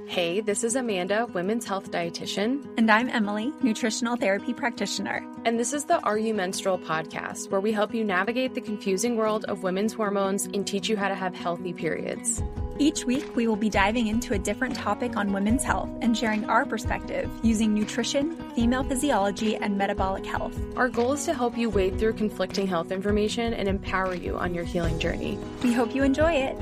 Hey, this is Amanda, women's health dietitian. And I'm Emily, nutritional therapy practitioner. And this is the You Menstrual podcast, where we help you navigate the confusing world of women's hormones and teach you how to have healthy periods. Each week, we will be diving into a different topic on women's health and sharing our perspective using nutrition, female physiology, and metabolic health. Our goal is to help you wade through conflicting health information and empower you on your healing journey. We hope you enjoy it.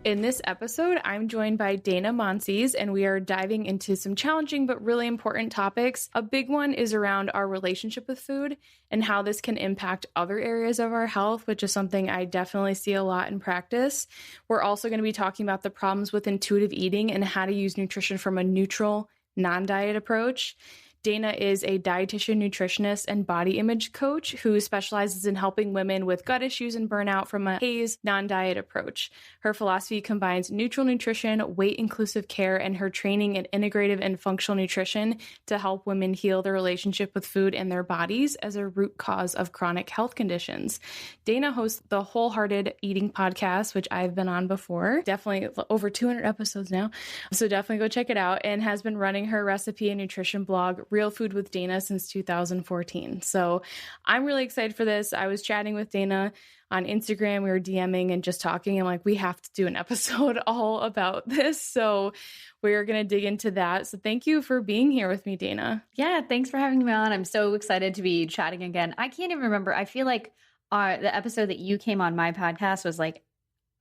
In this episode, I'm joined by Dana Monsees, and we are diving into some challenging but really important topics. A big one is around our relationship with food and how this can impact other areas of our health, which is something I definitely see a lot in practice. We're also going to be talking about the problems with intuitive eating and how to use nutrition from a neutral, non-diet approach. Dana is a dietitian-nutritionist and body image coach who specializes in helping women with gut issues and burnout from a HAES non-diet approach. Her philosophy combines neutral nutrition, weight-inclusive care, and her training in integrative and functional nutrition to help women heal their relationship with food and their bodies as a root cause of chronic health conditions. Dana hosts the Wholehearted Eating podcast, which I've been on before, definitely over 200 episodes now, so definitely go check it out, and has been running her recipe and nutrition blog, Real Food with Dana, since 2014. So I'm really excited for this. I was chatting with Dana on Instagram. We were DMing and just talking. I'm like, we have to do an episode all about this. So we're going to dig into that. So thank you for being here with me, Dana. Yeah, thanks for having me on. I'm so excited to be chatting again. I can't even remember. I feel like the episode that you came on my podcast was like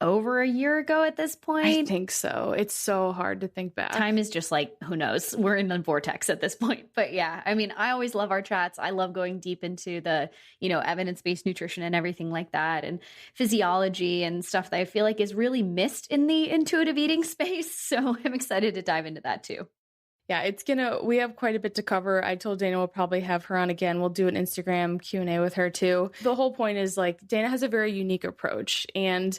over a year ago at this point. I think so. It's so hard to think back. Time is just like, who knows? We're in a vortex at this point. But yeah, I mean, I always love our chats. I love going deep into the, evidence-based nutrition and everything like that, and physiology and stuff that I feel like is really missed in the intuitive eating space. So I'm excited to dive into that too. Yeah, we have quite a bit to cover. I told Dana we'll probably have her on again. We'll do an Instagram Q&A with her too. The whole point is like Dana has a very unique approach, and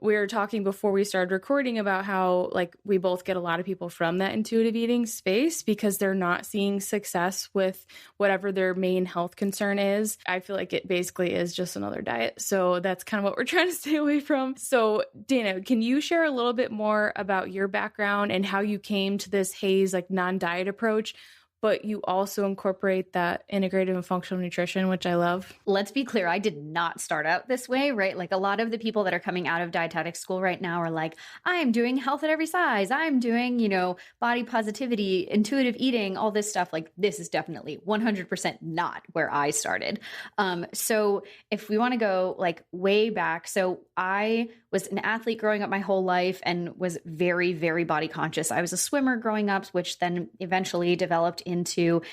we were talking before we started recording about how like we both get a lot of people from that intuitive eating space because they're not seeing success with whatever their main health concern is. I feel like it basically is just another diet. So that's kind of what we're trying to stay away from. So Dana, can you share a little bit more about your background and how you came to this HAES like non-diet approach, but you also incorporate that integrative and functional nutrition, which I love? Let's be clear. I did not start out this way, right? Like a lot of the people that are coming out of dietetic school right now are like, I'm doing health at every size. I'm doing, body positivity, intuitive eating, all this stuff. Like this is definitely 100% not where I started. So if we want to go like way back, so I was an athlete growing up my whole life and was very, very body conscious. I was a swimmer growing up, which then eventually developed into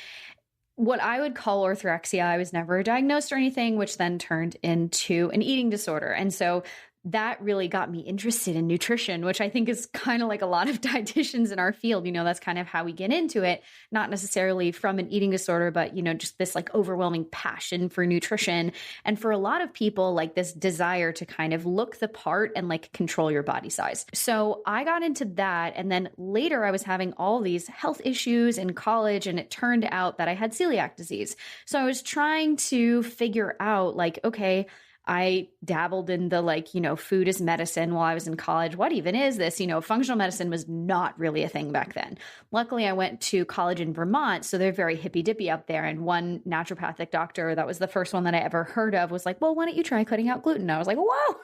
what I would call orthorexia. I was never diagnosed or anything, which then turned into an eating disorder. And so that really got me interested in nutrition, which I think is kind of like a lot of dietitians in our field. That's kind of how we get into it, not necessarily from an eating disorder, but, just this like overwhelming passion for nutrition. And for a lot of people, like this desire to kind of look the part and like control your body size. So I got into that. And then later I was having all these health issues in college, and it turned out that I had celiac disease. So I was trying to figure out like, okay, I dabbled in the food as medicine while I was in college. What even is this? Functional medicine was not really a thing back then. Luckily, I went to college in Vermont, so they're very hippy dippy up there. And one naturopathic doctor, that was the first one that I ever heard of, was like, well, why don't you try cutting out gluten? I was like, whoa,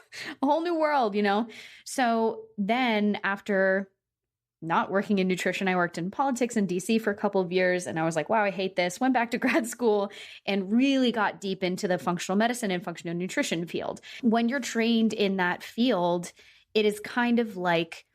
a whole new world, So then after not working in nutrition, I worked in politics in DC for a couple of years, and I was like, wow, I hate this. Went back to grad school and really got deep into the functional medicine and functional nutrition field. When you're trained in that field, it is kind of like,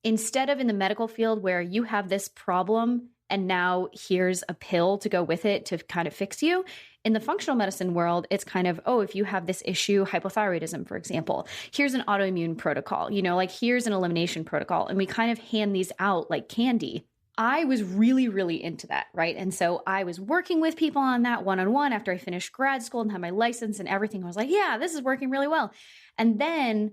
instead of in the medical field where you have this problem and now here's a pill to go with it to kind of fix you, in the functional medicine world, it's kind of, if you have this issue, hypothyroidism, for example, here's an autoimmune protocol, like here's an elimination protocol. And we kind of hand these out like candy. I was really, really into that, right? And so I was working with people on that one-on-one after I finished grad school and had my license and everything. I was like, yeah, this is working really well. And then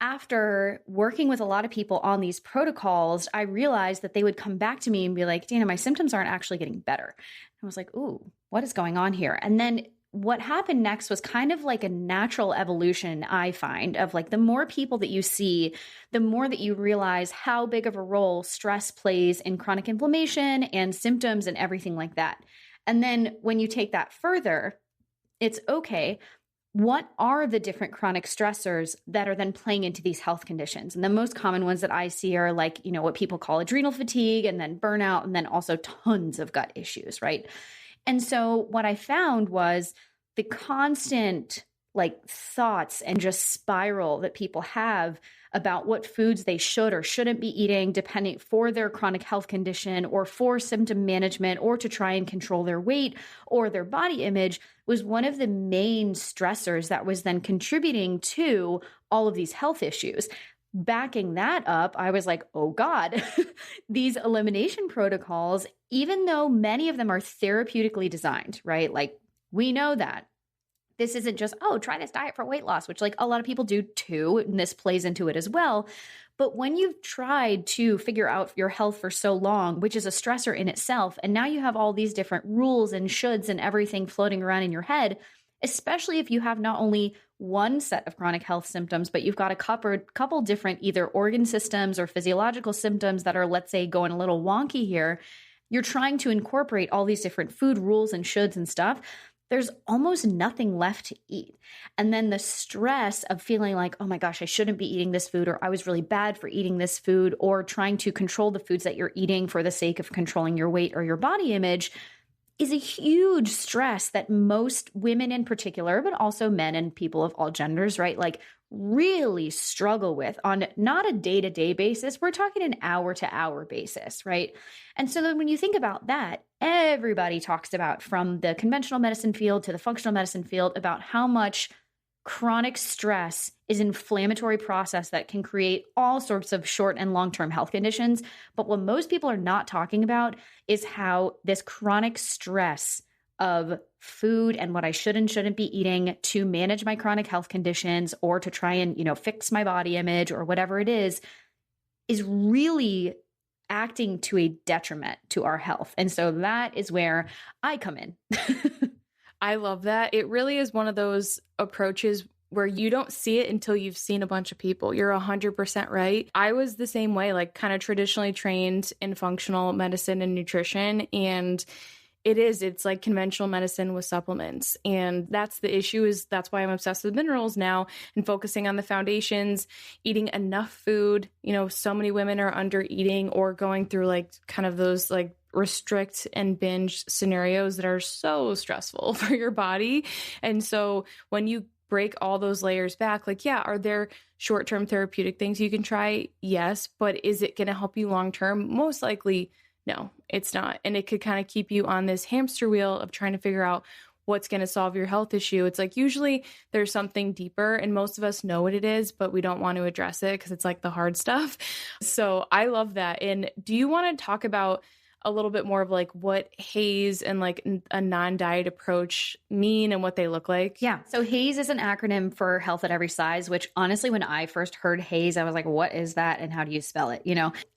after working with a lot of people on these protocols, I realized that they would come back to me and be like, Dana, my symptoms aren't actually getting better. I was like, ooh, what is going on here? And then what happened next was kind of like a natural evolution, I find, of like the more people that you see, the more that you realize how big of a role stress plays in chronic inflammation and symptoms and everything like that. And then when you take that further, it's okay, what are the different chronic stressors that are then playing into these health conditions? And the most common ones that I see are like, what people call adrenal fatigue and then burnout, and then also tons of gut issues, right? And so what I found was the constant like thoughts and just spiral that people have about what foods they should or shouldn't be eating depending for their chronic health condition or for symptom management or to try and control their weight or their body image was one of the main stressors that was then contributing to all of these health issues. Backing that up, I was like, oh God, these elimination protocols, even though many of them are therapeutically designed, right? Like we know that. This isn't just, oh, try this diet for weight loss, which like a lot of people do too, and this plays into it as well. But when you've tried to figure out your health for so long, which is a stressor in itself, and now you have all these different rules and shoulds and everything floating around in your head, especially if you have not only one set of chronic health symptoms, but you've got a couple different either organ systems or physiological symptoms that are, let's say, going a little wonky here, you're trying to incorporate all these different food rules and shoulds and stuff. There's almost nothing left to eat. And then the stress of feeling like, oh my gosh, I shouldn't be eating this food, or I was really bad for eating this food, or trying to control the foods that you're eating for the sake of controlling your weight or your body image is a huge stress that most women in particular, but also men and people of all genders, right? Like really struggle with on not a day-to-day basis. We're talking an hour-to-hour basis, right? And so then when you think about that, everybody talks about, from the conventional medicine field to the functional medicine field, about how much chronic stress is an inflammatory process that can create all sorts of short and long-term health conditions. But what most people are not talking about is how this chronic stress of food and what I should and shouldn't be eating to manage my chronic health conditions or to try and, fix my body image or whatever it is really acting to a detriment to our health. And so that is where I come in. I love that. It really is one of those approaches where you don't see it until you've seen a bunch of people. You're 100% right. I was the same way, like kind of traditionally trained in functional medicine and nutrition. And it's like conventional medicine with supplements. And that's the issue, that's why I'm obsessed with minerals now and focusing on the foundations, eating enough food. So many women are under eating or going through like kind of those like restrict and binge scenarios that are so stressful for your body. And so when you break all those layers back, like, yeah, are there short-term therapeutic things you can try? Yes. But is it going to help you long-term? Most likely, no, it's not. And it could kind of keep you on this hamster wheel of trying to figure out what's going to solve your health issue. It's like usually there's something deeper and most of us know what it is, but we don't want to address it because it's like the hard stuff. So I love that. And do you want to talk about a little bit more of like what HAES and like a non-diet approach mean and what they look like? Yeah. So HAES is an acronym for Health at Every Size, which honestly, when I first heard HAES, I was like, what is that? And how do you spell it?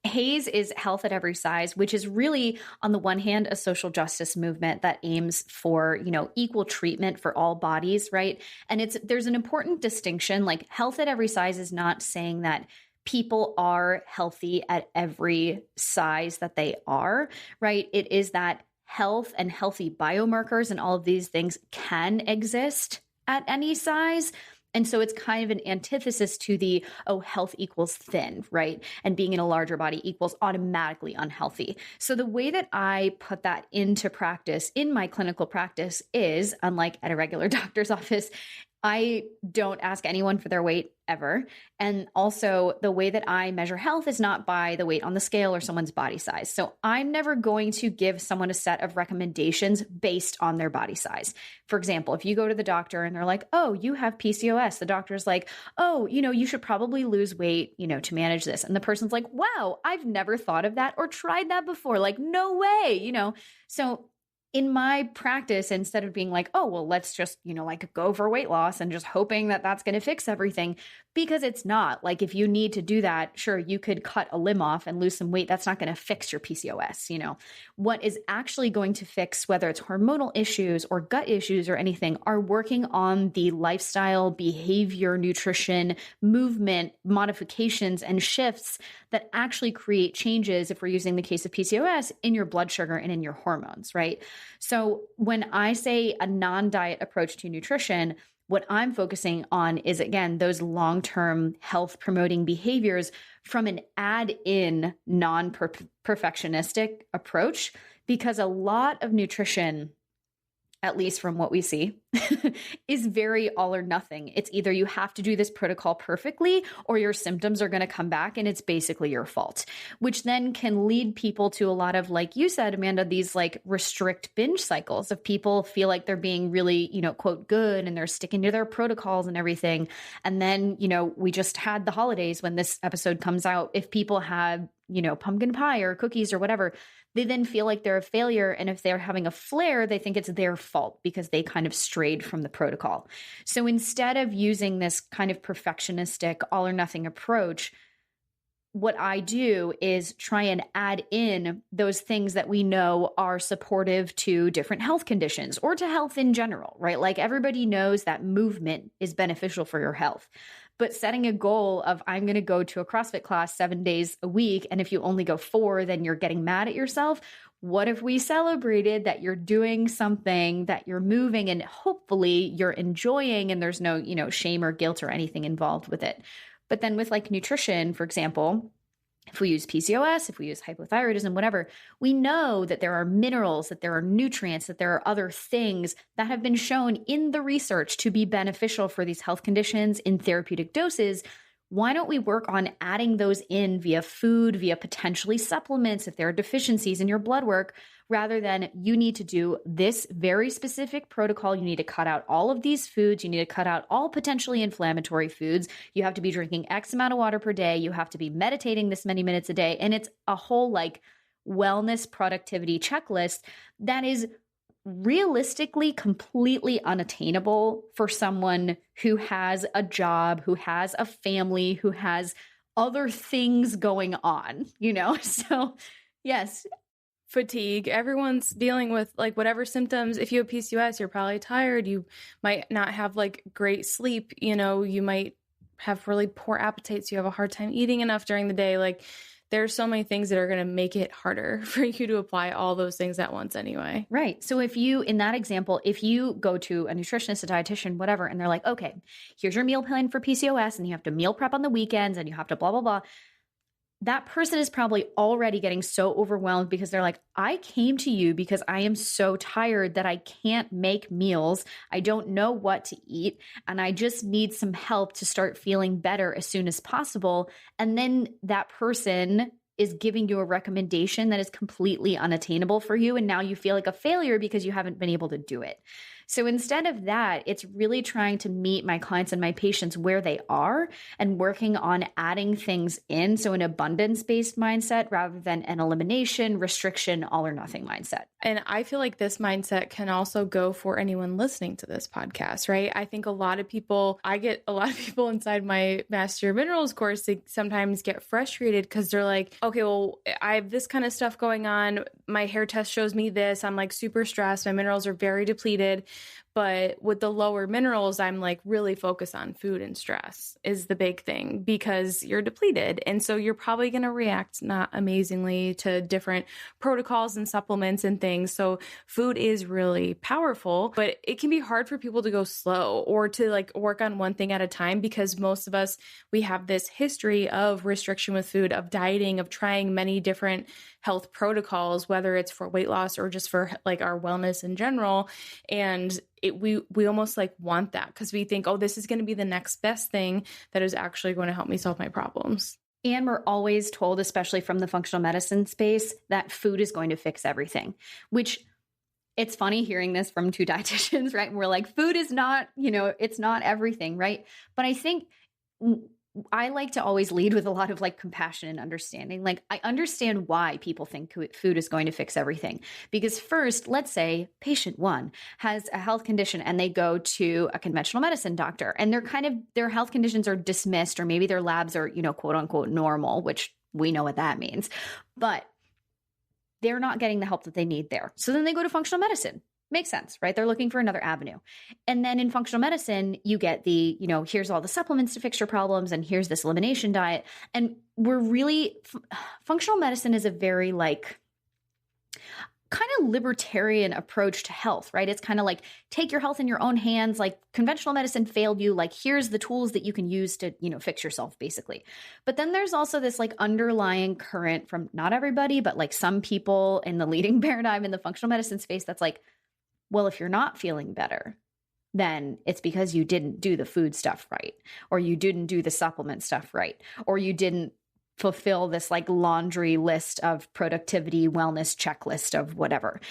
HAES is Health at Every Size, which is really on the one hand, a social justice movement that aims for, equal treatment for all bodies, right? And there's an important distinction. Like Health at Every Size is not saying that people are healthy at every size that they are, right? It is that health and healthy biomarkers and all of these things can exist at any size. And so it's kind of an antithesis to the, health equals thin, right? And being in a larger body equals automatically unhealthy. So the way that I put that into practice in my clinical practice is, unlike at a regular doctor's office, I don't ask anyone for their weight ever. And also the way that I measure health is not by the weight on the scale or someone's body size. So I'm never going to give someone a set of recommendations based on their body size. For example, if you go to the doctor and they're like, oh, you have PCOS, the doctor's like, oh, you should probably lose weight, to manage this. And the person's like, wow, I've never thought of that or tried that before. Like, no way, So in my practice, instead of being like, oh, well, let's just, like go for weight loss and just hoping that that's going to fix everything, because it's not. Like, if you need to do that, sure, you could cut a limb off and lose some weight. That's not going to fix your PCOS. What is actually going to fix, whether it's hormonal issues or gut issues or anything, are working on the lifestyle, behavior, nutrition, movement, modifications, and shifts that actually create changes, if we're using the case of PCOS, in your blood sugar and in your hormones, right? So when I say a non-diet approach to nutrition, what I'm focusing on is, again, those long-term health promoting behaviors from an add-in non-perfectionistic approach, because a lot of nutrition, at least from what we see, is very all or nothing. It's either you have to do this protocol perfectly or your symptoms are going to come back and it's basically your fault, which then can lead people to a lot of, like you said, Amanda, these like restrict binge cycles of people feel like they're being really, quote, good, and they're sticking to their protocols and everything. And then, we just had the holidays when this episode comes out. If people had, pumpkin pie or cookies or whatever, they then feel like they're a failure. And if they're having a flare, they think it's their fault because they kind of strayed from the protocol. So instead of using this kind of perfectionistic all or nothing approach, what I do is try and add in those things that we know are supportive to different health conditions or to health in general, right? Like, everybody knows that movement is beneficial for your health. But setting a goal of, I'm going to go to a CrossFit class 7 days a week, and if you only go 4, then you're getting mad at yourself. What if we celebrated that you're doing something, that you're moving, and hopefully you're enjoying, and there's no, shame or guilt or anything involved with it. But then with like nutrition, for example, if we use PCOS, if we use hypothyroidism, whatever, we know that there are minerals, that there are nutrients, that there are other things that have been shown in the research to be beneficial for these health conditions in therapeutic doses. Why don't we work on adding those in via food, via potentially supplements if there are deficiencies in your blood work, rather than you need to do this very specific protocol. You need to cut out all of these foods. You need to cut out all potentially inflammatory foods. You have to be drinking X amount of water per day. You have to be meditating this many minutes a day. And it's a whole like wellness productivity checklist that is realistically completely unattainable for someone who has a job, who has a family, who has other things going on, So yes. Fatigue. Everyone's dealing with like whatever symptoms. If you have PCOS, you're probably tired. You might not have like great sleep. You might have really poor appetite. So you have a hard time eating enough during the day. Like, there's so many things that are going to make it harder for you to apply all those things at once anyway. Right. So if you, in that example, if you go to a nutritionist, a dietitian, whatever, and they're like, okay, here's your meal plan for PCOS, and you have to meal prep on the weekends, and you have to blah, blah, blah. That person is probably already getting so overwhelmed because they're like, I came to you because I am so tired that I can't make meals. I don't know what to eat. And I just need some help to start feeling better as soon as possible. And then that person is giving you a recommendation that is completely unattainable for you. And now you feel like a failure because you haven't been able to do it. So instead of that, it's really trying to meet my clients and my patients where they are and working on adding things in. So an abundance-based mindset rather than an elimination, restriction, all or nothing mindset. And I feel like this mindset can also go for anyone listening to this podcast, right? I think I get a lot of people inside my Master Your Minerals course, they sometimes get frustrated because they're like, okay, well, I have this kind of stuff going on. My hair test shows me this. I'm like super stressed. My minerals are very depleted. But with the lower minerals, I'm like really focused on food and stress is the big thing because you're depleted. And so you're probably going to react not amazingly to different protocols and supplements and things. So food is really powerful, but it can be hard for people to go slow or to like work on one thing at a time because most of us, we have this history of restriction with food, of dieting, of trying many different health protocols, whether it's for weight loss or just for like our wellness in general. And we almost like want that because we think, oh, this is going to be the next best thing that is actually going to help me solve my problems. And we're always told, especially from the functional medicine space, that food is going to fix everything, which it's funny hearing this from two dietitians, right? And we're like, food is not, it's not everything, right? But I think I like to always lead with a lot of like compassion and understanding. Like, I understand why people think food is going to fix everything. Because first, let's say patient one has a health condition and they go to a conventional medicine doctor, and their health conditions are dismissed, or maybe their labs are, quote unquote normal, which we know what that means, but they're not getting the help that they need there. So then they go to functional medicine. Makes sense, right? They're looking for another avenue. And then in functional medicine, you get the, here's all the supplements to fix your problems, and here's this elimination diet. And functional medicine is a very like kind of libertarian approach to health, right? It's kind of like, take your health in your own hands. Like, conventional medicine failed you. Like, here's the tools that you can use to, fix yourself, basically. But then there's also this like underlying current from not everybody, but like some people in the leading paradigm in the functional medicine space that's like, well, if you're not feeling better, then it's because you didn't do the food stuff right, or you didn't do the supplement stuff right, or you didn't fulfill this like laundry list of productivity wellness checklist of whatever,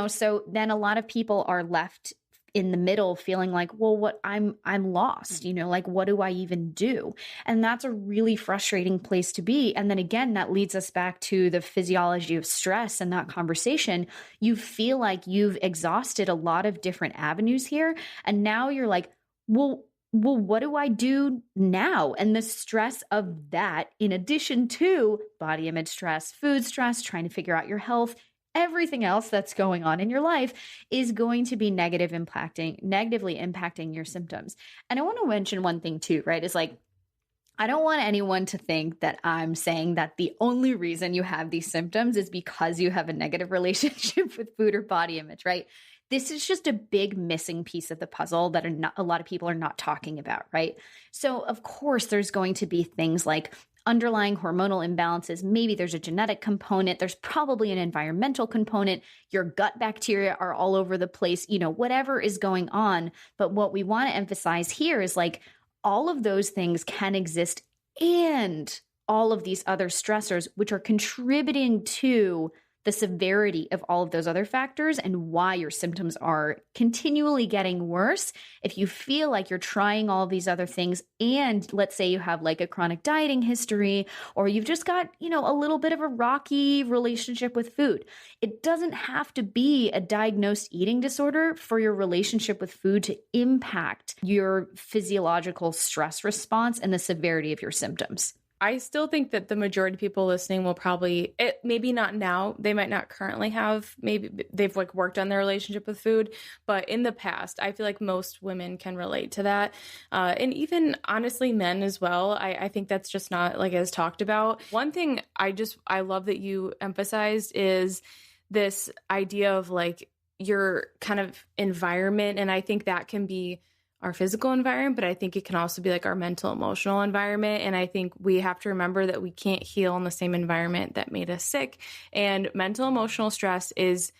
so then a lot of people are left in the middle feeling like, well, I'm lost, like, what do I even do? And that's a really frustrating place to be. And then again, that leads us back to the physiology of stress and that conversation. You feel like you've exhausted a lot of different avenues here. And now you're like, well, what do I do now? And the stress of that, in addition to body image stress, food stress, trying to figure out your health, everything else that's going on in your life is going to be negatively impacting your symptoms. And I want to mention one thing too, right? Is like, I don't want anyone to think that I'm saying that the only reason you have these symptoms is because you have a negative relationship with food or body image, right? This is just a big missing piece of the puzzle that a lot of people are not talking about, right? So of course, there's going to be things like underlying hormonal imbalances. Maybe there's a genetic component. There's probably an environmental component. Your gut bacteria are all over the place, whatever is going on. But what we want to emphasize here is like, all of those things can exist, and all of these other stressors, which are contributing to the severity of all of those other factors and why your symptoms are continually getting worse. If you feel like you're trying all these other things, and let's say you have like a chronic dieting history, or you've just got, a little bit of a rocky relationship with food, it doesn't have to be a diagnosed eating disorder for your relationship with food to impact your physiological stress response and the severity of your symptoms. I still think that the majority of people listening will probably, maybe not now, they might not currently have, maybe they've like worked on their relationship with food, but in the past, I feel like most women can relate to that. And even honestly, men as well. I think that's just not like as talked about. One thing I love that you emphasized is this idea of like your kind of environment. And I think that can be our physical environment, but I think it can also be like our mental, emotional environment. And I think we have to remember that we can't heal in the same environment that made us sick. And mental, emotional stress it's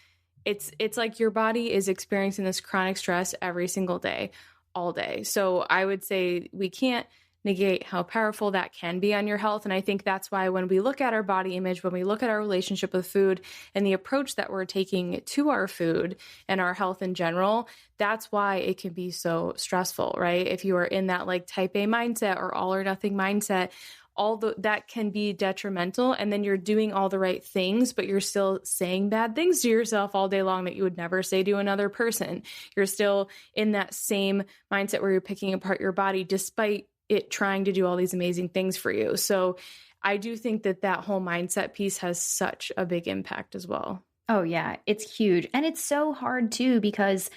like your body is experiencing this chronic stress every single day, all day. So I would say we can't negate how powerful that can be on your health. And I think that's why when we look at our body image, when we look at our relationship with food and the approach that we're taking to our food and our health in general, that's why it can be so stressful, right? If you are in that like type A mindset or all or nothing mindset, that can be detrimental. And then you're doing all the right things, but you're still saying bad things to yourself all day long that you would never say to another person. You're still in that same mindset where you're picking apart your body despite it trying to do all these amazing things for you. So I do think that whole mindset piece has such a big impact as well. Oh yeah, it's huge. And it's so hard too, because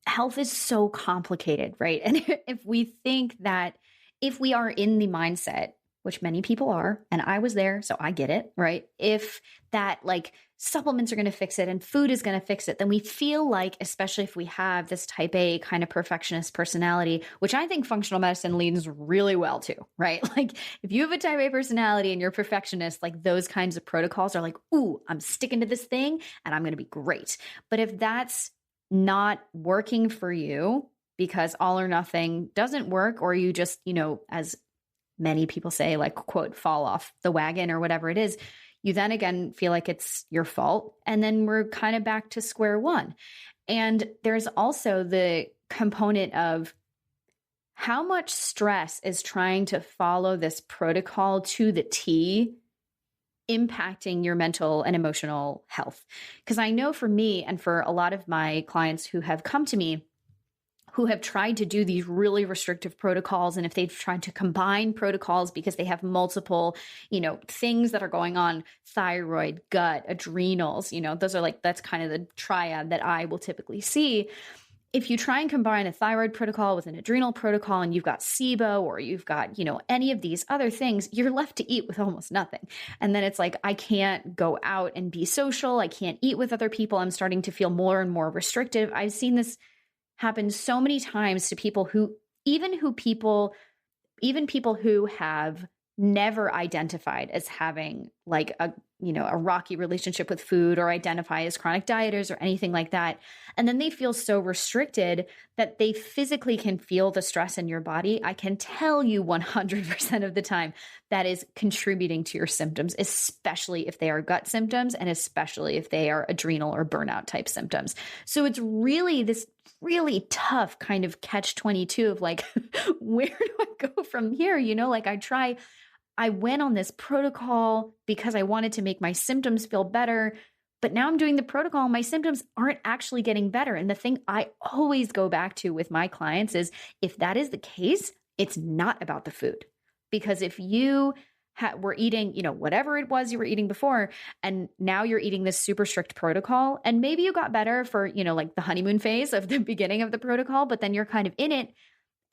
health is so complicated, right? And if we think that if we are in the mindset, which many people are, and I was there, so I get it, right? If that like supplements are going to fix it and food is going to fix it, then we feel like, especially if we have this type A kind of perfectionist personality, which I think functional medicine leans really well to, right? Like if you have a type A personality and you're perfectionist, like those kinds of protocols are like, ooh, I'm sticking to this thing and I'm going to be great. But if that's not working for you because all or nothing doesn't work, or you just, as many people say, like, quote, fall off the wagon or whatever it is, you then again feel like it's your fault. And then we're kind of back to square one. And there's also the component of how much stress is trying to follow this protocol to the T impacting your mental and emotional health? Because I know for me and for a lot of my clients who have come to me, who have tried to do these really restrictive protocols, and if they've tried to combine protocols because they have multiple, things that are going on, thyroid, gut, adrenals, those are that's kind of the triad that I will typically see. If you try and combine a thyroid protocol with an adrenal protocol and you've got SIBO or you've got, any of these other things, you're left to eat with almost nothing. And then it's like, I can't go out and be social. I can't eat with other people. I'm starting to feel more and more restrictive. I've seen this happen so many times to people who have never identified as having like a rocky relationship with food or identify as chronic dieters or anything like that. And then they feel so restricted that they physically can feel the stress in your body. I can tell you 100% of the time that is contributing to your symptoms, especially if they are gut symptoms and especially if they are adrenal or burnout type symptoms. So it's really this really tough kind of catch-22 of like, where do I go from here? I went on this protocol because I wanted to make my symptoms feel better, but now I'm doing the protocol and my symptoms aren't actually getting better. And the thing I always go back to with my clients is if that is the case, it's not about the food. Because if you were eating, whatever it was you were eating before, and now you're eating this super strict protocol, and maybe you got better for, like the honeymoon phase of the beginning of the protocol, but then you're kind of in it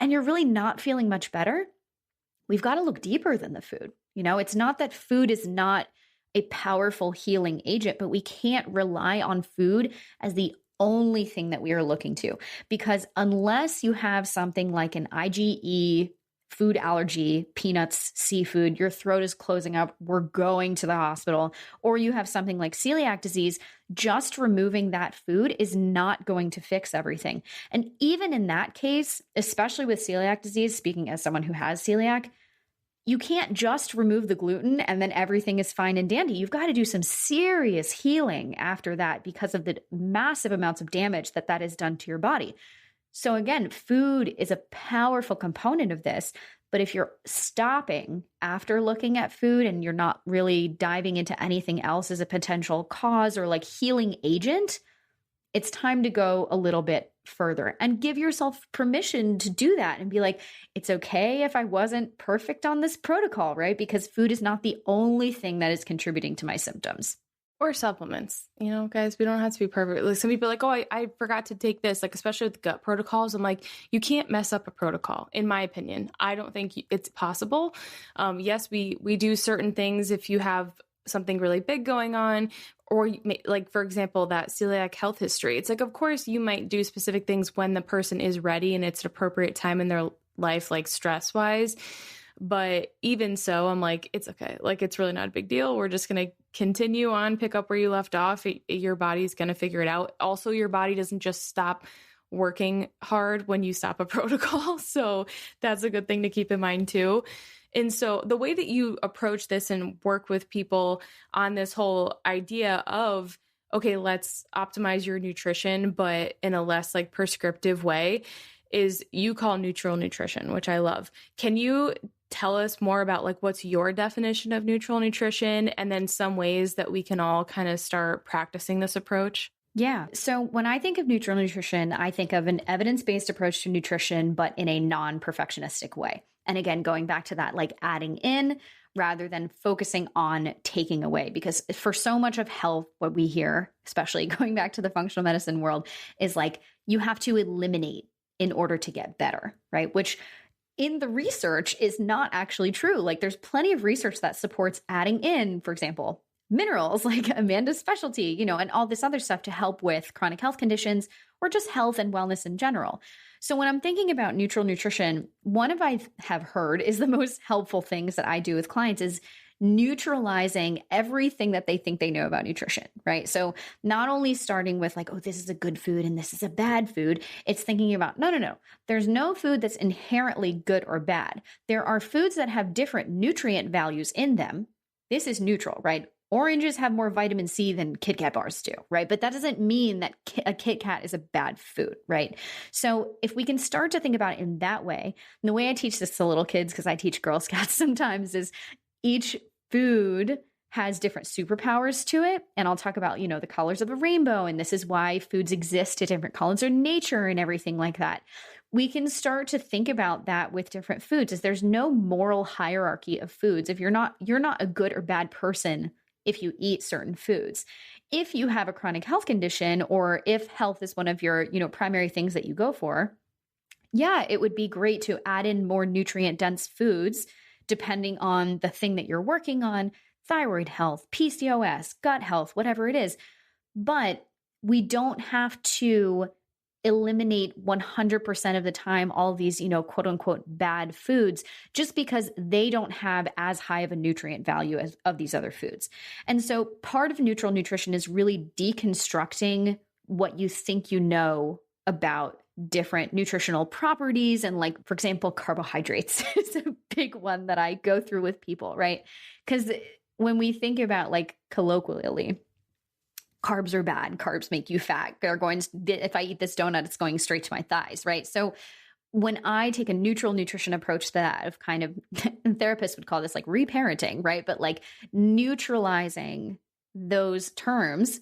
and you're really not feeling much better. We've got to look deeper than the food. It's not that food is not a powerful healing agent, but we can't rely on food as the only thing that we are looking to. Because unless you have something like an IgE, food allergy, peanuts, seafood, your throat is closing up, we're going to the hospital, or you have something like celiac disease, just removing that food is not going to fix everything. And even in that case, especially with celiac disease, speaking as someone who has celiac, you can't just remove the gluten and then everything is fine and dandy. You've got to do some serious healing after that because of the massive amounts of damage that has done to your body. So again, food is a powerful component of this, but if you're stopping after looking at food and you're not really diving into anything else as a potential cause or like healing agent, it's time to go a little bit further and give yourself permission to do that and be like, it's okay if I wasn't perfect on this protocol, right? Because food is not the only thing that is contributing to my symptoms. Or supplements, guys, we don't have to be perfect. Like some people are like, oh, I forgot to take this, like, especially with gut protocols. I'm like, you can't mess up a protocol. In my opinion, I don't think it's possible. Yes, we do certain things if you have something really big going on, or like, for example, that celiac health history. It's like, of course you might do specific things when the person is ready and it's an appropriate time in their life, like stress wise. But even so, I'm like, it's okay. Like, it's really not a big deal. We're just going to continue on, pick up where you left off. Your body's going to figure it out. Also, your body doesn't just stop working hard when you stop a protocol. So that's a good thing to keep in mind too. And so the way that you approach this and work with people on this whole idea of, okay, let's optimize your nutrition, but in a less like prescriptive way, is you call neutral nutrition, which I love. Can you tell us more about like what's your definition of neutral nutrition and then some ways that we can all kind of start practicing this approach? Yeah. So when I think of neutral nutrition, I think of an evidence-based approach to nutrition, but in a non-perfectionistic way. And again, going back to that, like adding in rather than focusing on taking away, because for so much of health, what we hear, especially going back to the functional medicine world, is like you have to eliminate in order to get better, right? Which in the research is not actually true. Like there's plenty of research that supports adding in, for example, minerals like Amanda's specialty, and all this other stuff to help with chronic health conditions or just health and wellness in general. So when I'm thinking about neutral nutrition, one of I have heard is the most helpful things that I do with clients is neutralizing everything that they think they know about nutrition, right? So not only starting with like, oh, this is a good food and this is a bad food, it's thinking about, no. There's no food that's inherently good or bad. There are foods that have different nutrient values in them. This is neutral, right? Oranges have more vitamin C than Kit Kat bars do, right? But that doesn't mean that a Kit Kat is a bad food, right? So if we can start to think about it in that way, and the way I teach this to little kids, because I teach Girl Scouts sometimes, is each food has different superpowers to it. And I'll talk about, the colors of a rainbow. And this is why foods exist at different colors of nature and everything like that. We can start to think about that with different foods, as there's no moral hierarchy of foods. If you're not a good or bad person if you eat certain foods. If you have a chronic health condition, or if health is one of your, primary things that you go for, yeah, it would be great to add in more nutrient dense foods depending on the thing that you're working on, thyroid health, PCOS, gut health, whatever it is. But we don't have to eliminate 100% of the time all of these, quote unquote, bad foods, just because they don't have as high of a nutrient value as of these other foods. And so part of neutral nutrition is really deconstructing what you think you know about different nutritional properties. And like, for example, carbohydrates is a big one that I go through with people, right? Because when we think about, like, colloquially, carbs are bad. Carbs make you fat. If I eat this donut, it's going straight to my thighs, right? So when I take a neutral nutrition approach to that, of kind of, therapists would call this like reparenting, right? But like neutralizing those terms,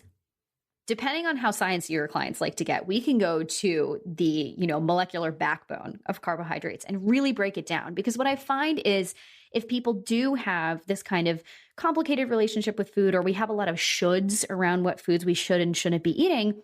depending on how sciencey your clients like to get, we can go to the, molecular backbone of carbohydrates and really break it down. Because what I find is, if people do have this kind of complicated relationship with food, or we have a lot of shoulds around what foods we should and shouldn't be eating,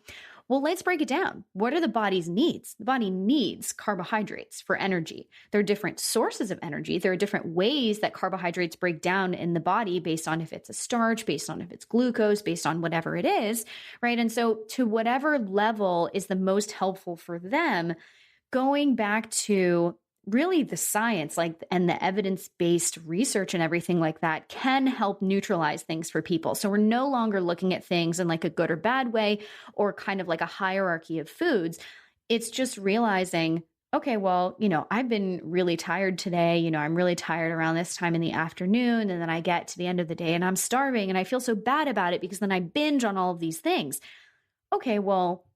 well, let's break it down. What are the body's needs? The body needs carbohydrates for energy. There are different sources of energy. There are different ways that carbohydrates break down in the body based on if it's a starch, based on if it's glucose, based on whatever it is, right? And so to whatever level is the most helpful for them, going back to really the science, and the evidence-based research and everything like that can help neutralize things for people. So we're no longer looking at things in like a good or bad way, or kind of like a hierarchy of foods. It's just realizing, okay, well, I've been really tired today. I'm really tired around this time in the afternoon. And then I get to the end of the day and I'm starving and I feel so bad about it because then I binge on all of these things. Okay, well,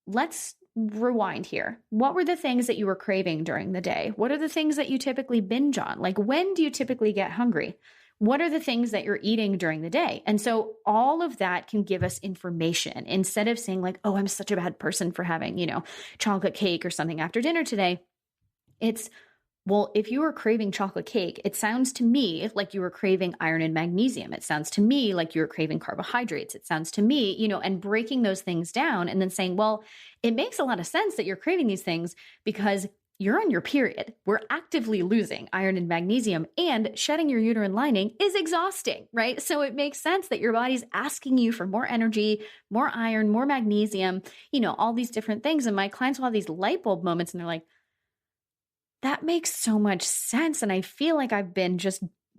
let's rewind here. What were the things that you were craving during the day? What are the things that you typically binge on? Like, when do you typically get hungry? What are the things that you're eating during the day? And so all of that can give us information, instead of saying like, oh, I'm such a bad person for having, chocolate cake or something after dinner today. It's, well, if you were craving chocolate cake, it sounds to me like you were craving iron and magnesium. It sounds to me like you were craving carbohydrates. It sounds to me, and breaking those things down and then saying, well, it makes a lot of sense that you're craving these things because you're on your period. We're actively losing iron and magnesium, and shedding your uterine lining is exhausting, right? So it makes sense that your body's asking you for more energy, more iron, more magnesium, all these different things. And my clients will have these light bulb moments and they're like, that makes so much sense. And I feel like I've been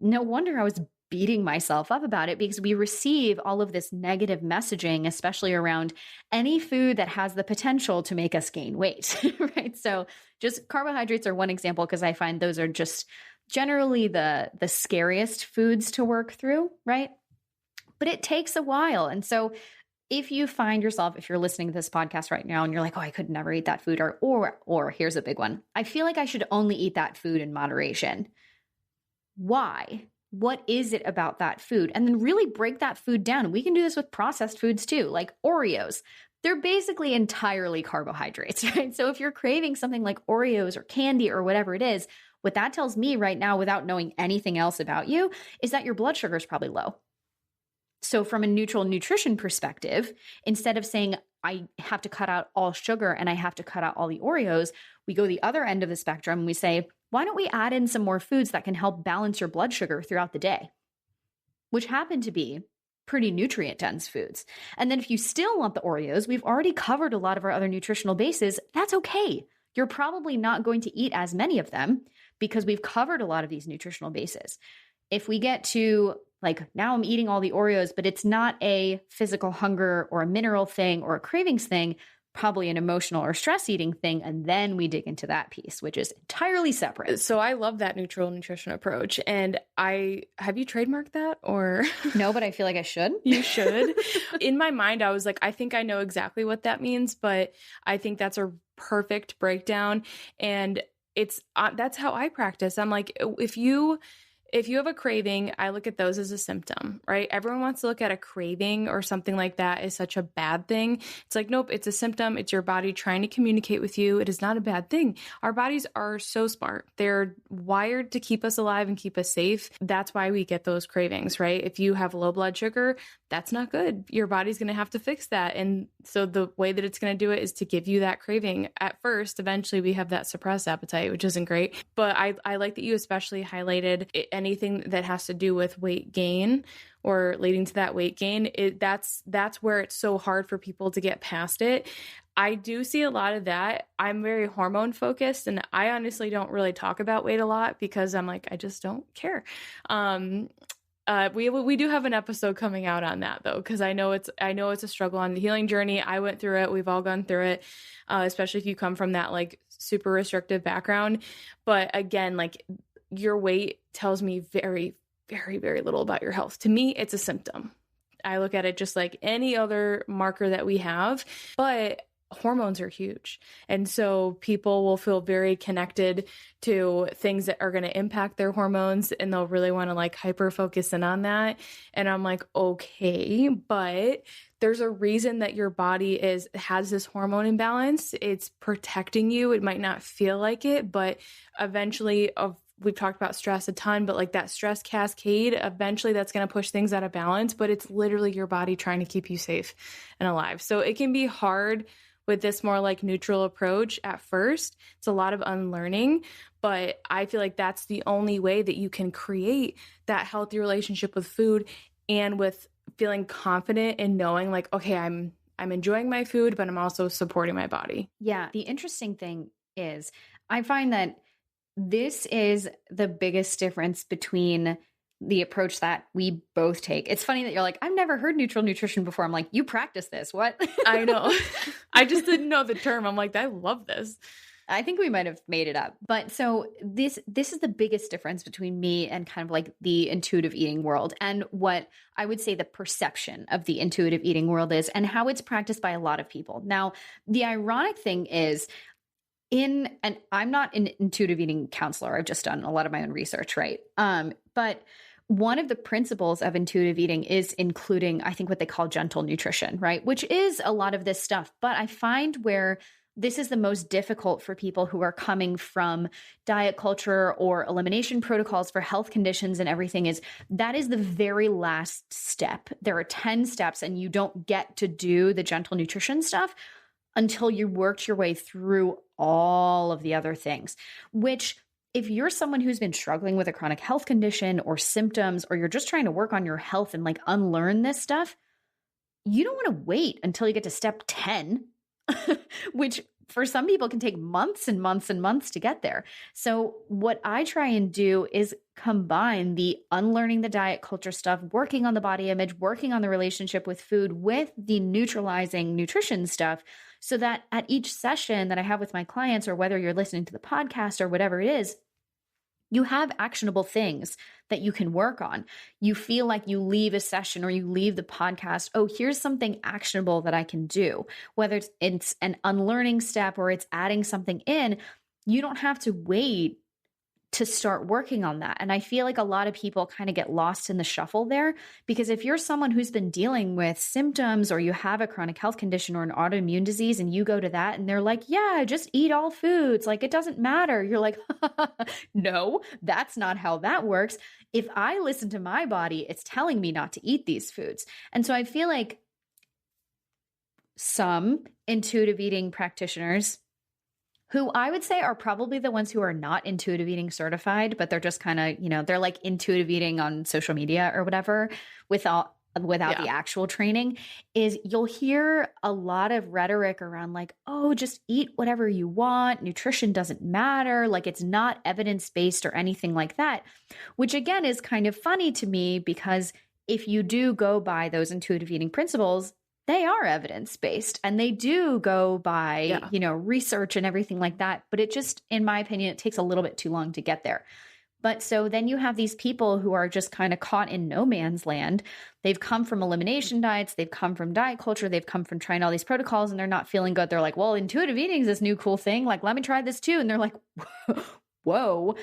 no wonder I was beating myself up about it, because we receive all of this negative messaging, especially around any food that has the potential to make us gain weight, right? So just carbohydrates are one example, because I find those are just generally the scariest foods to work through, right? But it takes a while. And so if you find yourself, if you're listening to this podcast right now and you're like, oh, I could never eat that food, or here's a big one, I feel like I should only eat that food in moderation. Why? What is it about that food? And then really break that food down. And we can do this with processed foods too, like Oreos. They're basically entirely carbohydrates, right? So if you're craving something like Oreos or candy or whatever it is, what that tells me right now, without knowing anything else about you, is that your blood sugar is probably low. So from a neutral nutrition perspective, instead of saying I have to cut out all sugar and I have to cut out all the Oreos, we go the other end of the spectrum and we say, why don't we add in some more foods that can help balance your blood sugar throughout the day, which happen to be pretty nutrient dense foods. And then if you still want the Oreos, we've already covered a lot of our other nutritional bases. That's okay. You're probably not going to eat as many of them because we've covered a lot of these nutritional bases. If we get to like, now I'm eating all the Oreos, but it's not a physical hunger or a mineral thing or a cravings thing, probably an emotional or stress eating thing. And then we dig into that piece, which is entirely separate. So I love that neutral nutrition approach. And have you trademarked that or? No, but I feel like I should. You should. In my mind, I was like, I think I know exactly what that means, but I think that's a perfect breakdown. And that's how I practice. I'm like, if you have a craving, I look at those as a symptom, right? Everyone wants to look at a craving or something like that as such a bad thing. It's like, nope, it's a symptom. It's your body trying to communicate with you. It is not a bad thing. Our bodies are so smart. They're wired to keep us alive and keep us safe. That's why we get those cravings, right? If you have low blood sugar, that's not good. Your body's going to have to fix that. And so the way that it's going to do it is to give you that craving at first. Eventually we have that suppressed appetite, which isn't great. But I like that you especially highlighted anything that has to do with weight gain or leading to that weight gain. That's where it's so hard for people to get past it. I do see a lot of that. I'm very hormone focused, and I honestly don't really talk about weight a lot because I'm like, I just don't care. We do have an episode coming out on that though, because I know it's a struggle on the healing journey. I went through it. We've all gone through it, especially if you come from that like super restrictive background. But again, like your weight tells me very, very, very little about your health. To me, it's a symptom. I look at it just like any other marker that we have, but hormones are huge. And so people will feel very connected to things that are going to impact their hormones, and they'll really want to like hyper focus in on that. And I'm like, okay, but there's a reason that your body has this hormone imbalance. It's protecting you. It might not feel like it, but eventually we've talked about stress a ton, but like that stress cascade, eventually that's going to push things out of balance, but it's literally your body trying to keep you safe and alive. So it can be hard with this more like neutral approach at first. It's a lot of unlearning, but I feel like that's the only way that you can create that healthy relationship with food and with feeling confident in knowing like, okay, I'm enjoying my food, but I'm also supporting my body. Yeah. The interesting thing is I find that this is the biggest difference between the approach that we both take. It's funny that you're like, I've never heard neutral nutrition before. I'm like, you practice this. What? I know. I just didn't know the term. I'm like, I love this. I think we might have made it up. But so this is the biggest difference between me and kind of like the intuitive eating world, and what I would say the perception of the intuitive eating world is, and how it's practiced by a lot of people. Now, the ironic thing is, and I'm not an intuitive eating counselor. I've just done a lot of my own research, right? But one of the principles of intuitive eating is including, I think, what they call gentle nutrition, right? Which is a lot of this stuff. But I find where this is the most difficult for people who are coming from diet culture or elimination protocols for health conditions and everything is that is the very last step. There are 10 steps, and you don't get to do the gentle nutrition stuff until you worked your way through all of the other things, which if you're someone who's been struggling with a chronic health condition or symptoms, or you're just trying to work on your health and like unlearn this stuff, you don't want to wait until you get to step 10, which for some people can take months and months and months to get there. So what I try and do is combine the unlearning the diet culture stuff, working on the body image, working on the relationship with food with the neutralizing nutrition stuff, so that at each session that I have with my clients, or whether you're listening to the podcast or whatever it is, you have actionable things that you can work on. You feel like you leave a session or you leave the podcast, oh, here's something actionable that I can do. Whether it's an unlearning step or it's adding something in, you don't have to wait to start working on that. And I feel like a lot of people kind of get lost in the shuffle there, because if you're someone who's been dealing with symptoms, or you have a chronic health condition or an autoimmune disease, and you go to that and they're like, yeah, just eat all foods, like it doesn't matter. You're like, no, that's not how that works. If I listen to my body, it's telling me not to eat these foods. And so I feel like some intuitive eating practitioners, who I would say are probably the ones who are not intuitive eating certified, but they're just kind of, they're like intuitive eating on social media or whatever without the actual training, is you'll hear a lot of rhetoric around like, oh, just eat whatever you want. Nutrition doesn't matter. Like it's not evidence-based or anything like that, which again is kind of funny to me, because if you do go by those intuitive eating principles, they are evidence-based and they do go by, research and everything like that. But it just, in my opinion, it takes a little bit too long to get there. But so then you have these people who are just kind of caught in no man's land. They've come from elimination diets. They've come from diet culture. They've come from trying all these protocols and they're not feeling good. They're like, well, intuitive eating is this new cool thing. Like, let me try this too. And they're like, whoa,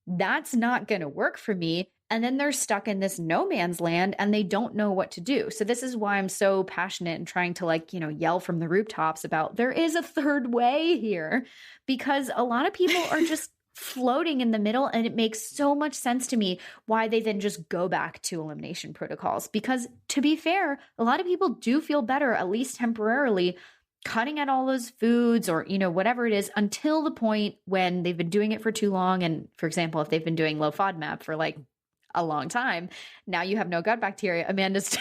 that's not going to work for me. And then they're stuck in this no man's land and they don't know what to do. So this is why I'm so passionate and trying to yell from the rooftops about there is a third way here, because a lot of people are just floating in the middle. And it makes so much sense to me why they then just go back to elimination protocols. Because to be fair, a lot of people do feel better, at least temporarily, cutting out all those foods or, whatever it is, until the point when they've been doing it for too long. And for example, if they've been doing low FODMAP for a long time, now you have no gut bacteria. Amanda's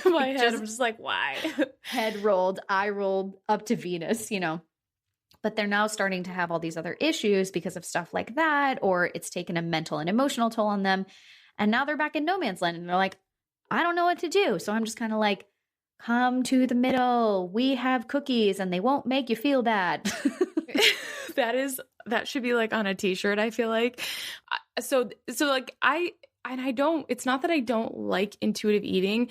my head, I'm just like, why? Head rolled, eye rolled up to Venus, But they're now starting to have all these other issues because of stuff like that, or it's taken a mental and emotional toll on them. And now they're back in no man's land and they're like, I don't know what to do. So I'm just kind of like, come to the middle. We have cookies and they won't make you feel bad. That should be on a t-shirt, I feel like. It's not that I don't like intuitive eating.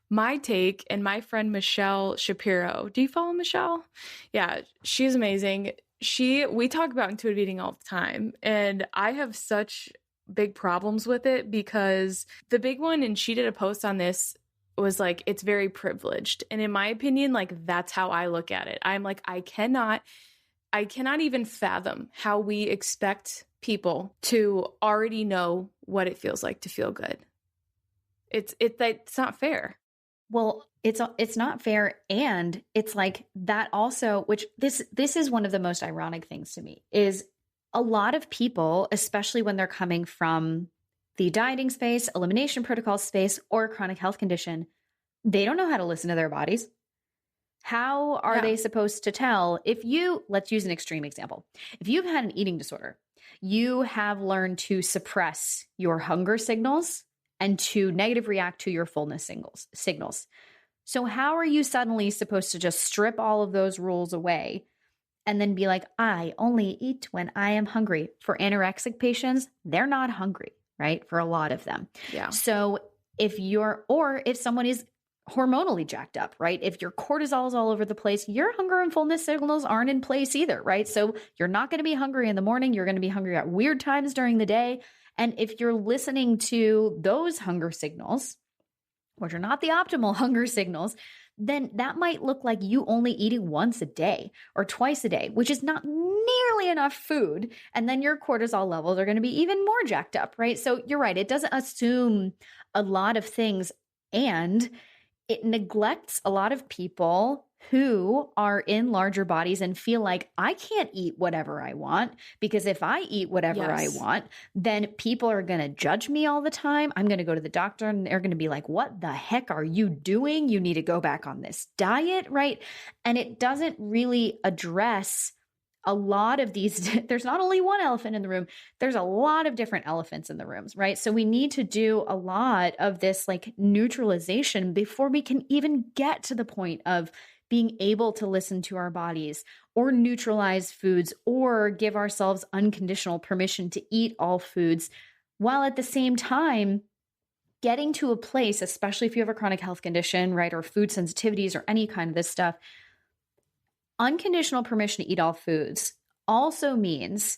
My take, and my friend Michelle Shapiro, do you follow Michelle? Yeah, she's amazing. We talk about intuitive eating all the time, and I have such big problems with it because the big one, and she did a post on this, was it's very privileged. And in my opinion, that's how I look at it. I'm like, I cannot even fathom how we expect people to already know what it feels like to feel good. It's not fair. Well, it's not fair. And it's that also, which this is one of the most ironic things to me, is a lot of people, especially when they're coming from the dieting space, elimination protocol space, or a chronic health condition, they don't know how to listen to their bodies. How are they supposed to tell let's use an extreme example. If you've had an eating disorder, you have learned to suppress your hunger signals and to negative react to your fullness signals. So how are you suddenly supposed to just strip all of those rules away and then be like, I only eat when I am hungry? For anorexic patients, they're not hungry, right? For a lot of them. Yeah. So if someone is hormonally jacked up, right? If your cortisol is all over the place, your hunger and fullness signals aren't in place either, right? So you're not going to be hungry in the morning. You're going to be hungry at weird times during the day. And if you're listening to those hunger signals, which are not the optimal hunger signals, then that might look like you only eating once a day or twice a day, which is not nearly enough food. And then your cortisol levels are going to be even more jacked up, right? So you're right. It doesn't assume a lot of things, and it neglects a lot of people who are in larger bodies and feel like I can't eat whatever I want, because if I eat whatever I want, then people are going to judge me all the time. I'm going to go to the doctor and they're going to be like, what the heck are you doing? You need to go back on this diet, right? And it doesn't really address a lot of these. There's not only one elephant in the room. There's a lot of different elephants in the rooms, right? So we need to do a lot of this neutralization before we can even get to the point of being able to listen to our bodies or neutralize foods or give ourselves unconditional permission to eat all foods, while at the same time getting to a place, especially if you have a chronic health condition, right, or food sensitivities or any kind of this stuff, unconditional permission to eat all foods also means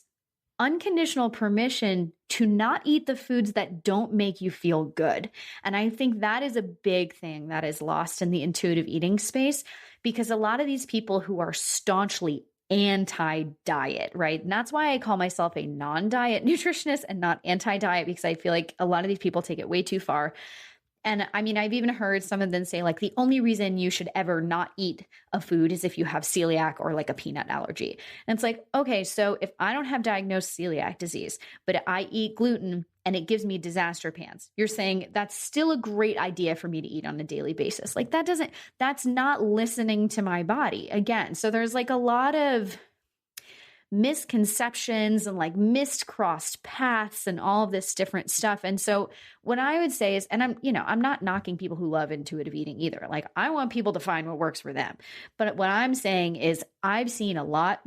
unconditional permission to not eat the foods that don't make you feel good. And I think that is a big thing that is lost in the intuitive eating space, because a lot of these people who are staunchly anti-diet, right? And that's why I call myself a non-diet nutritionist and not anti-diet, because I feel like a lot of these people take it way too far. And I mean, I've even heard some of them say the only reason you should ever not eat a food is if you have celiac or a peanut allergy. And it's okay, so if I don't have diagnosed celiac disease, but I eat gluten and it gives me disaster pants, you're saying that's still a great idea for me to eat on a daily basis. That's not listening to my body again. So there's a lot of misconceptions and like crossed paths and all of this different stuff. And so what I would say is, and I'm not knocking people who love intuitive eating either. Like I want people to find what works for them. But what I'm saying is I've seen a lot,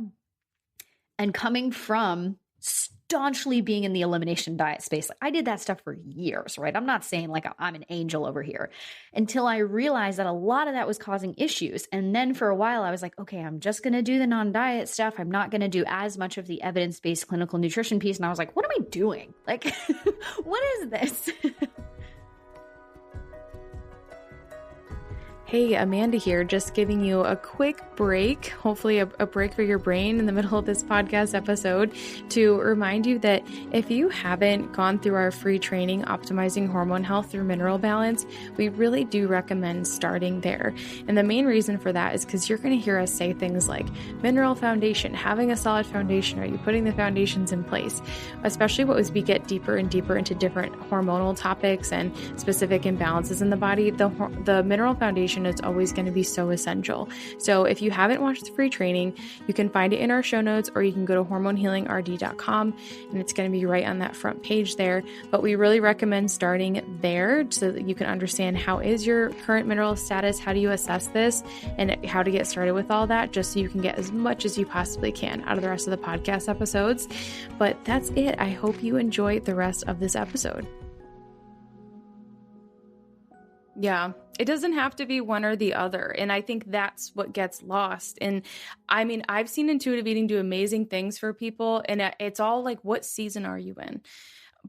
and coming from staunchly being in the elimination diet space, like I did that stuff for years, right? I'm not saying like I'm an angel over here, until I realized that a lot of that was causing issues. And then for a while I was like, okay, I'm just going to do the non-diet stuff. I'm not going to do as much of the evidence-based clinical nutrition piece. And I was like, what am I doing? Like, what is this? Hey, Amanda here, just giving you a quick break, hopefully a break for your brain in the middle of this podcast episode, to remind you that if you haven't gone through our free training, Optimizing Hormone Health Through Mineral Balance, we really do recommend starting there. And the main reason for that is because you're going to hear us say things like mineral foundation, having a solid foundation. Are you putting the foundations in place? Especially as we get deeper and deeper into different hormonal topics and specific imbalances in the body, the mineral foundation is always going to be so essential. So if you haven't watched the free training, you can find it in our show notes, or you can go to hormonehealingrd.com and it's going to be right on that front page there. But we really recommend starting there so that you can understand how is your current mineral status, how do you assess this, and how to get started with all that, just so you can get as much as you possibly can out of the rest of the podcast episodes. But that's it. I hope you enjoy the rest of this episode. Yeah, it doesn't have to be one or the other. And I think that's what gets lost. And I mean, I've seen intuitive eating do amazing things for people. And it's all like, what season are you in?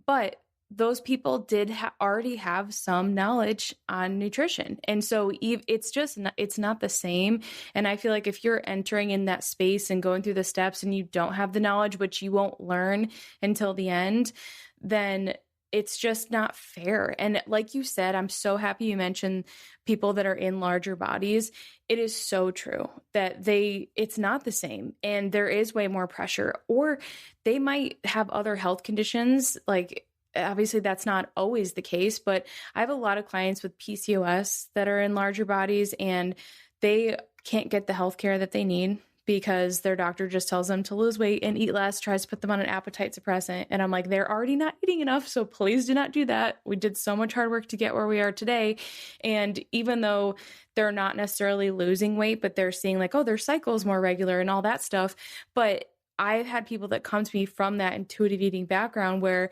But those people did already have some knowledge on nutrition. And so it's not the same. And I feel like if you're entering in that space and going through the steps and you don't have the knowledge, which you won't learn until the end, then it's just not fair. And like you said, I'm so happy you mentioned people that are in larger bodies. It is so true that it's not the same, and there is way more pressure, or they might have other health conditions. Like obviously that's not always the case, but I have a lot of clients with PCOS that are in larger bodies and they can't get the healthcare that they need because their doctor just tells them to lose weight and eat less, tries to put them on an appetite suppressant. And I'm like, they're already not eating enough, so please do not do that. We did so much hard work to get where we are today. And even though they're not necessarily losing weight, but they're seeing like, oh, their cycle is more regular and all that stuff. But I've had people that come to me from that intuitive eating background where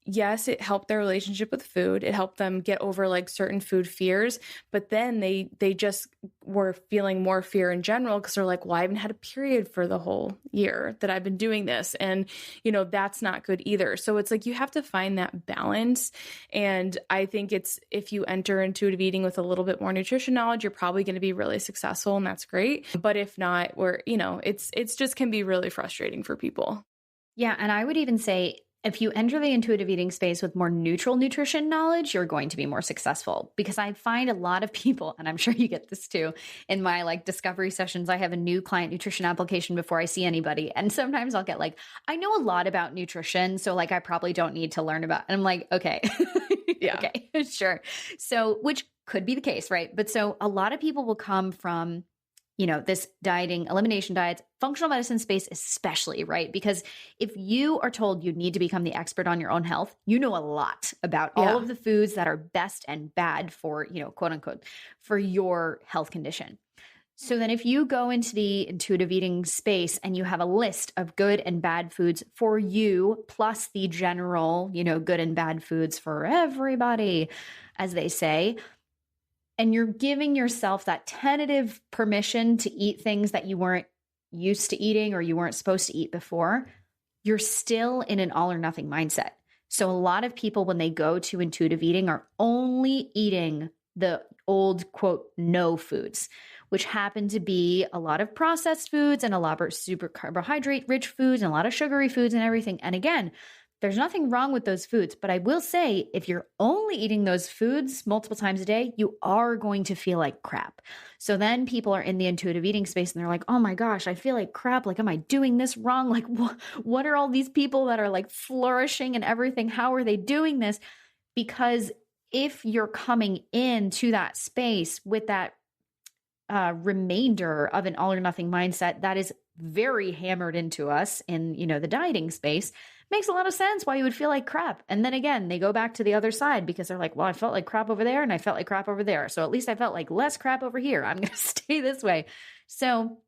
yes, it helped their relationship with food. It helped them get over like certain food fears, but then they just were feeling more fear in general because they're like, well, I haven't had a period for the whole year that I've been doing this. And, that's not good either. So it's like, you have to find that balance. And I think if you enter intuitive eating with a little bit more nutrition knowledge, you're probably going to be really successful, and that's great. But if not, it's just can be really frustrating for people. Yeah. And I would even say, if you enter the intuitive eating space with more neutral nutrition knowledge, you're going to be more successful, because I find a lot of people, and I'm sure you get this too, in my like discovery sessions, I have a new client nutrition application before I see anybody. And sometimes I'll get like, I know a lot about nutrition, so like I probably don't need to learn about, and I'm like, okay, yeah, okay, sure. So, which could be the case, right? But so a lot of people will come from this dieting, elimination diets, functional medicine space, especially, right? Because if you are told you need to become the expert on your own health, you know a lot about all of the foods that are best and bad for, quote unquote, for your health condition. So then if you go into the intuitive eating space and you have a list of good and bad foods for you, plus the general, good and bad foods for everybody, as they say, and you're giving yourself that tentative permission to eat things that you weren't used to eating or you weren't supposed to eat before, you're still in an all or nothing mindset. So a lot of people, when they go to intuitive eating, are only eating the old, quote, no foods, which happen to be a lot of processed foods and a lot of super carbohydrate rich foods and a lot of sugary foods and everything. And again, there's nothing wrong with those foods, but I will say, if you're only eating those foods multiple times a day, you are going to feel like crap. So then people are in the intuitive eating space and they're like, oh my gosh, I feel like crap. Like, am I doing this wrong? Like, what are all these people that are like flourishing and everything? How are they doing this? Because if you're coming into that space with that remainder of an all or nothing mindset, that is very hammered into us in, the dieting space, makes a lot of sense why you would feel like crap. And then again, they go back to the other side because they're like, well, I felt like crap over there and I felt like crap over there. So at least I felt like less crap over here. I'm going to stay this way. So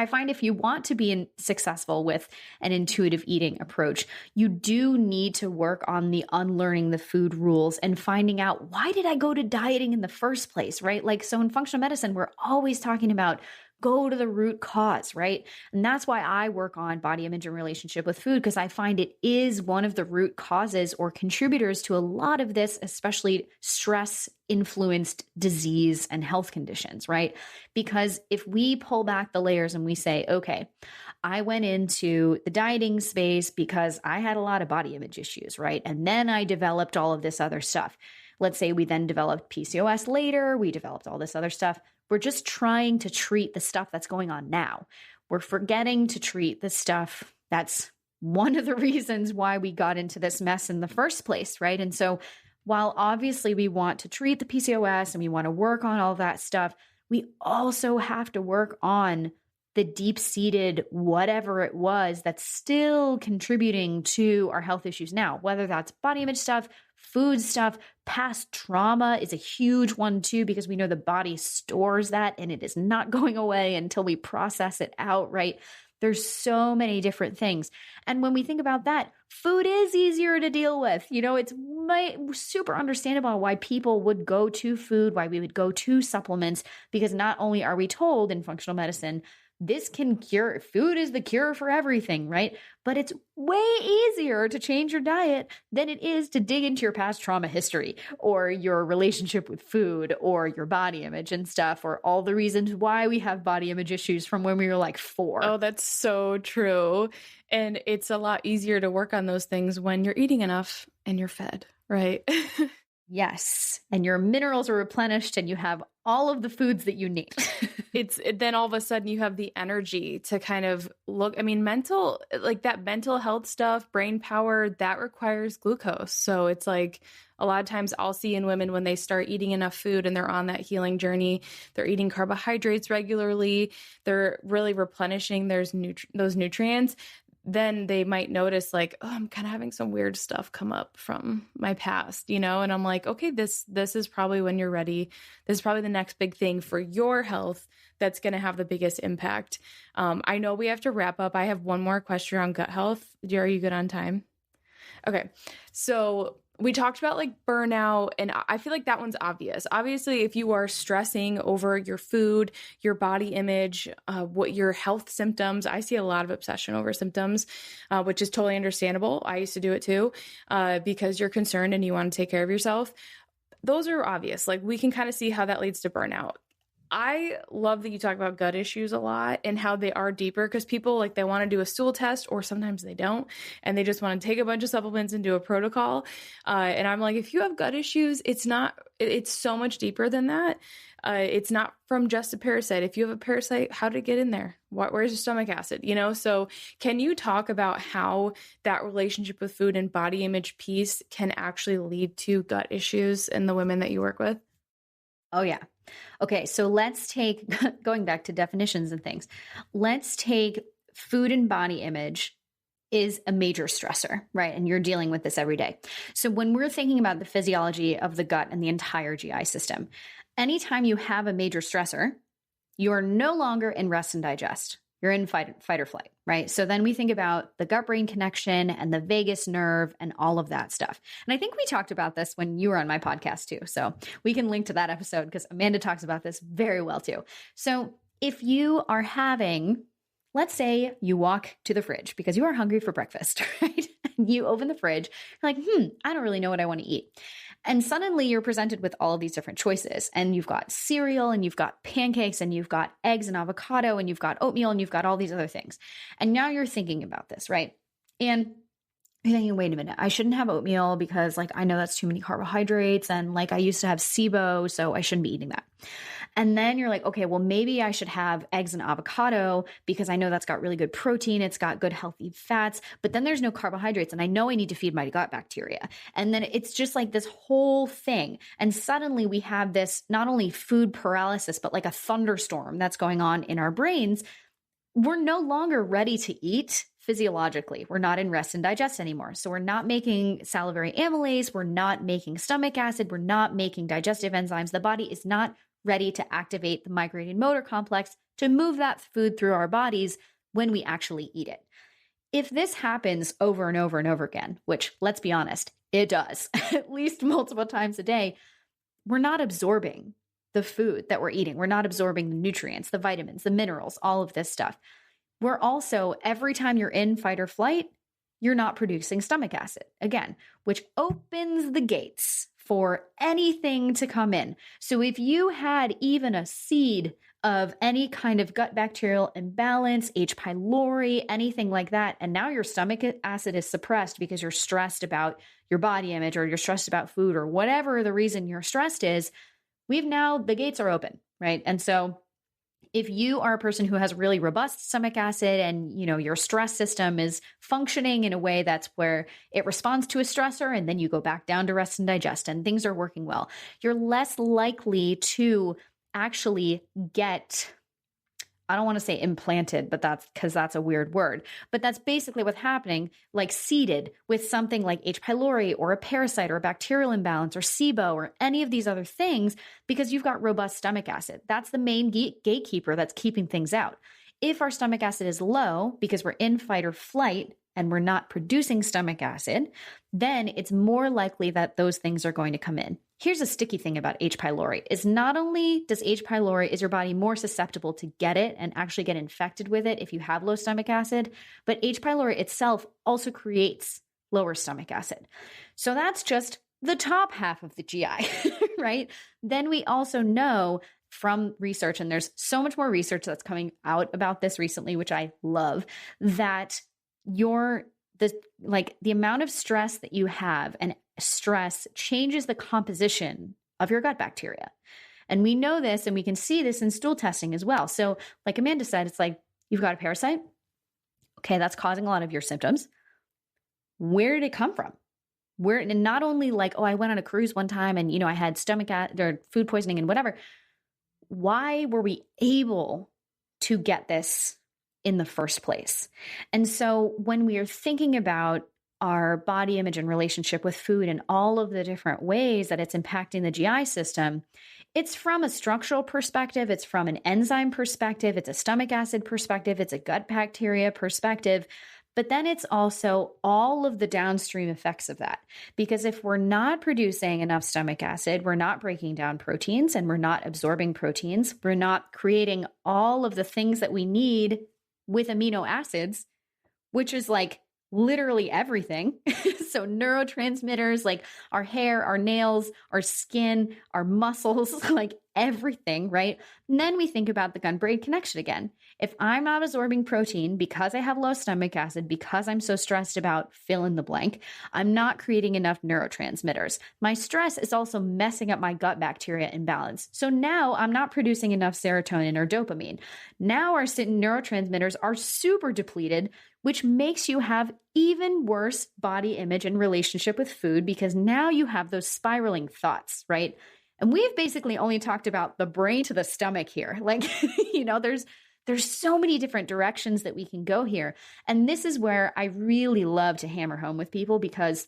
I find if you want to be successful with an intuitive eating approach, you do need to work on the unlearning the food rules and finding out, why did I go to dieting in the first place, right? Like, so in functional medicine, we're always talking about go to the root cause, right? And that's why I work on body image and relationship with food, because I find it is one of the root causes or contributors to a lot of this, especially stress influenced disease and health conditions, right? Because if we pull back the layers and we say, okay, I went into the dieting space because I had a lot of body image issues, right? And then I developed all of this other stuff. Let's say we then developed PCOS later, we developed all this other stuff. We're just trying to treat the stuff that's going on now. We're forgetting to treat the stuff that's one of the reasons why we got into this mess in the first place, right? And so while obviously we want to treat the PCOS and we want to work on all that stuff, we also have to work on the deep-seated whatever it was that's still contributing to our health issues now, whether that's body image stuff, food stuff. Past trauma is a huge one too, because we know the body stores that and it is not going away until we process it out, right? There's so many different things. And when we think about that, food is easier to deal with. It's super understandable why people would go to food, why we would go to supplements, because not only are we told in functional medicine, this can cure, food is the cure for everything, right? But it's way easier to change your diet than it is to dig into your past trauma history or your relationship with food or your body image and stuff, or all the reasons why we have body image issues from when we were like 4. Oh, that's so true. And it's a lot easier to work on those things when you're eating enough and you're fed, right? Yes. And your minerals are replenished and you have all of the foods that you need. Then all of a sudden you have the energy to kind of look, mental health stuff, brain power, that requires glucose. So it's like a lot of times I'll see in women when they start eating enough food and they're on that healing journey, they're eating carbohydrates regularly, they're really replenishing those nutrients. Then they might notice like, oh, I'm kind of having some weird stuff come up from my past, and I'm like, okay, this is probably when you're ready. This is probably the next big thing for your health that's going to have the biggest impact. I know we have to wrap up. I have one more question around gut health. Are you good on time? Okay. So we talked about like burnout, and I feel like that one's obvious. Obviously, if you are stressing over your food, your body image, what your health symptoms, I see a lot of obsession over symptoms, which is totally understandable. I used to do it too, because you're concerned and you want to take care of yourself. Those are obvious. Like we can kind of see how that leads to burnout. I love that you talk about gut issues a lot and how they are deeper, because people like they want to do a stool test, or sometimes they don't, and they just want to take a bunch of supplements and do a protocol. And I'm like, if you have gut issues, it's so much deeper than that. It's not from just a parasite. If you have a parasite, how did it get in there? Where's your stomach acid? So can you talk about how that relationship with food and body image piece can actually lead to gut issues in the women that you work with? Oh, yeah. Okay, so let's take, going back to definitions and things, let's take food and body image is a major stressor, right? And you're dealing with this every day. So when we're thinking about the physiology of the gut and the entire GI system, anytime you have a major stressor, you're no longer in rest and digest. You're in fight or flight, right? So then we think about the gut-brain connection and the vagus nerve and all of that stuff. And I think we talked about this when you were on my podcast too. So we can link to that episode because Amanda talks about this very well too. So if you are having, let's say you walk to the fridge because you are hungry for breakfast, right? And you open the fridge, you're like, I don't really know what I want to eat. And suddenly you're presented with all of these different choices, and you've got cereal and you've got pancakes and you've got eggs and avocado and you've got oatmeal and you've got all these other things. And now you're thinking about this, right? And you're thinking, wait a minute, I shouldn't have oatmeal because like, I know that's too many carbohydrates, and like I used to have SIBO, so I shouldn't be eating that. And then you're like, okay, well, maybe I should have eggs and avocado because I know that's got really good protein. It's got good healthy fats, but then there's no carbohydrates. And I know I need to feed my gut bacteria. And then it's just like this whole thing. And suddenly we have this, not only food paralysis, but like a thunderstorm that's going on in our brains, we're no longer ready to eat physiologically. We're not in rest and digest anymore. So we're not making salivary amylase. We're not making stomach acid. We're not making digestive enzymes. The body is not ready to activate the migrating motor complex to move that food through our bodies when we actually eat it. If this happens over and over and over again, which let's be honest, it does at least multiple times a day, we're not absorbing the food that we're eating. We're not absorbing the nutrients, the vitamins, the minerals, all of this stuff. We're also, every time you're in fight or flight, you're not producing stomach acid, again, which opens the gates for anything to come in. So if you had even a seed of any kind of gut bacterial imbalance, H. pylori, anything like that, and now your stomach acid is suppressed because you're stressed about your body image or you're stressed about food or whatever the reason you're stressed is, the gates are open, right? And so if you are a person who has really robust stomach acid and, your stress system is functioning in a way that's where it responds to a stressor and then you go back down to rest and digest and things are working well, you're less likely to actually get, I don't want to say implanted, but that's a weird word, but that's basically what's happening, like seeded with something like H. pylori or a parasite or a bacterial imbalance or SIBO or any of these other things, because you've got robust stomach acid. That's the main gatekeeper that's keeping things out. If our stomach acid is low because we're in fight or flight and we're not producing stomach acid, then it's more likely that those things are going to come in. Here's a sticky thing about H. pylori is not only is your body more susceptible to get it and actually get infected with it if you have low stomach acid, but H. pylori itself also creates lower stomach acid. So that's just the top half of the GI, right? Then we also know from research, and there's so much more research that's coming out about this recently, which I love, that the amount of stress that you have, and stress changes the composition of your gut bacteria. And we know this, and we can see this in stool testing as well. So like Amanda said, it's like, you've got a parasite. Okay, that's causing a lot of your symptoms. Where did it come from? And not only like, oh, I went on a cruise one time and, I had stomach or food poisoning and whatever. Why were we able to get this in the first place? And so when we are thinking about our body image and relationship with food and all of the different ways that it's impacting the GI system, it's from a structural perspective, it's from an enzyme perspective, it's a stomach acid perspective, it's a gut bacteria perspective, but then it's also all of the downstream effects of that. Because if we're not producing enough stomach acid, we're not breaking down proteins and we're not absorbing proteins, we're not creating all of the things that we need with amino acids, which is like literally everything. So neurotransmitters, like our hair, our nails, our skin, our muscles, like everything, right? And then we think about the gut-brain connection again. If I'm not absorbing protein because I have low stomach acid, because I'm so stressed about fill in the blank, I'm not creating enough neurotransmitters. My stress is also messing up my gut bacteria imbalance. So now I'm not producing enough serotonin or dopamine. Now our neurotransmitters are super depleted, which makes you have even worse body image and relationship with food because now you have those spiraling thoughts, right? And we've basically only talked about the brain to the stomach here. Like, there's so many different directions that we can go here. And this is where I really love to hammer home with people, because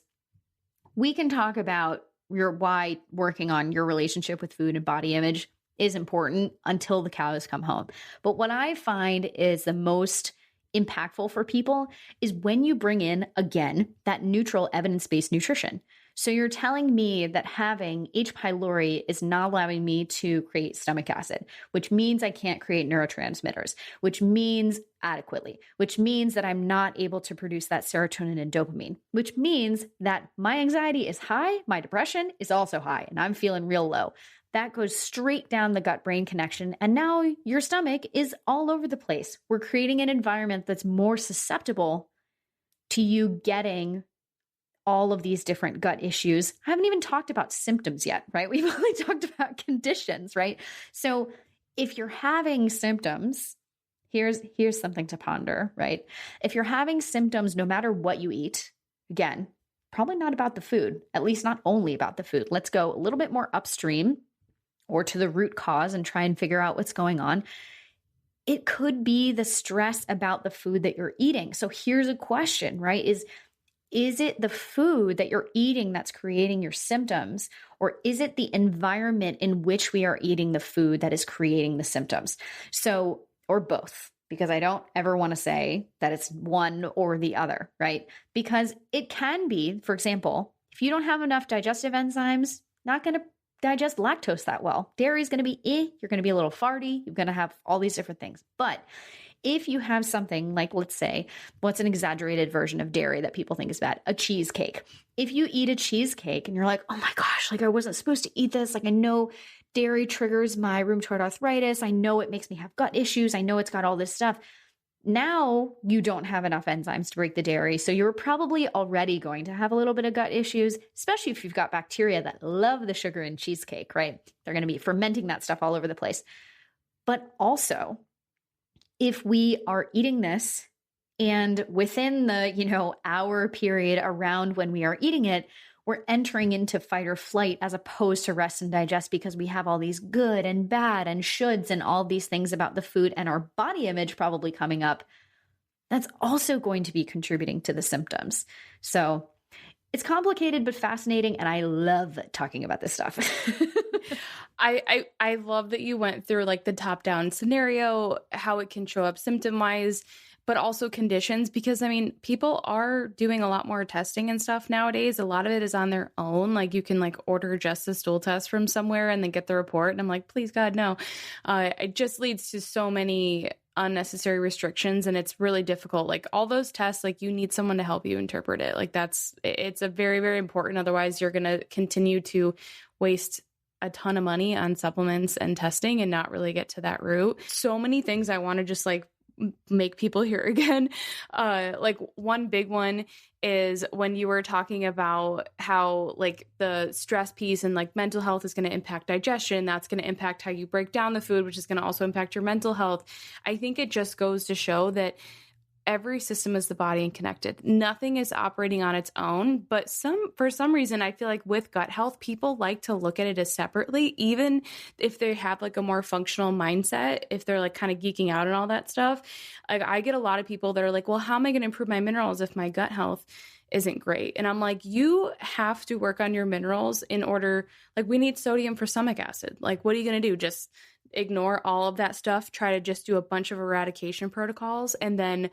we can talk about why working on your relationship with food and body image is important until the cows come home. But what I find is the most impactful for people is when you bring in, again, that neutral evidence-based nutrition. So you're telling me that having H. pylori is not allowing me to create stomach acid, which means I can't create neurotransmitters, which means adequately, which means that I'm not able to produce that serotonin and dopamine, which means that my anxiety is high, my depression is also high, and I'm feeling real low. That goes straight down the gut-brain connection. And now your stomach is all over the place. We're creating an environment that's more susceptible to you getting all of these different gut issues. I haven't even talked about symptoms yet, right? We've only talked about conditions, right? So if you're having symptoms, here's something to ponder, right? If you're having symptoms, no matter what you eat, again, probably not about the food, at least not only about the food. Let's go a little bit more upstream or to the root cause and try and figure out what's going on. it could be the stress about the food that you're eating. So here's a question, right? Is it the food that you're eating that's creating your symptoms, or is it the environment in which we are eating the food that is creating the symptoms? So, or both, because I don't ever want to say that it's one or the other, right? Because it can be, for example, if you don't have enough digestive enzymes, not going to digest lactose that well. Dairy is going to be you're going to be a little farty, you're going to have all these different things. But if you have something like, let's say, what's an exaggerated version of dairy that people think is bad? A cheesecake. If you eat a cheesecake and you're like, oh my gosh, like I wasn't supposed to eat this. Like I know dairy triggers my rheumatoid arthritis. I know it makes me have gut issues. I know it's got all this stuff. Now you don't have enough enzymes to break the dairy. So you're probably already going to have a little bit of gut issues, especially if you've got bacteria that love the sugar in cheesecake, right? They're going to be fermenting that stuff all over the place. But also, if we are eating this and within the, hour period around when we are eating it, we're entering into fight or flight as opposed to rest and digest because we have all these good and bad and shoulds and all these things about the food and our body image probably coming up, that's also going to be contributing to the symptoms. So it's complicated but fascinating, and I love talking about this stuff. I love that you went through like the top-down scenario, how it can show up symptom-wise, but also conditions, because I mean, people are doing a lot more testing and stuff nowadays. A lot of it is on their own. Like you can like order just a stool test from somewhere and then get the report. And I'm like, please God, no. It just leads to so many unnecessary restrictions, and it's really difficult. Like all those tests, like you need someone to help you interpret it. Like it's a very, very important. Otherwise you're going to continue to waste a ton of money on supplements and testing and not really get to that root. So many things I want to just like make people hear again. Like one big one is when you were talking about how like the stress piece and like mental health is going to impact digestion. That's going to impact how you break down the food, which is going to also impact your mental health. I think it just goes to show that every system is the body and connected. Nothing is operating on its own, but for some reason, I feel like with gut health, people like to look at it as separately, even if they have like a more functional mindset, if they're like kind of geeking out and all that stuff. Like I get a lot of people that are like, well, how am I going to improve my minerals if my gut health isn't great? And I'm like, you have to work on your minerals in order, like we need sodium for stomach acid. Like, what are you going to do? Just ignore all of that stuff, try to just do a bunch of eradication protocols, and then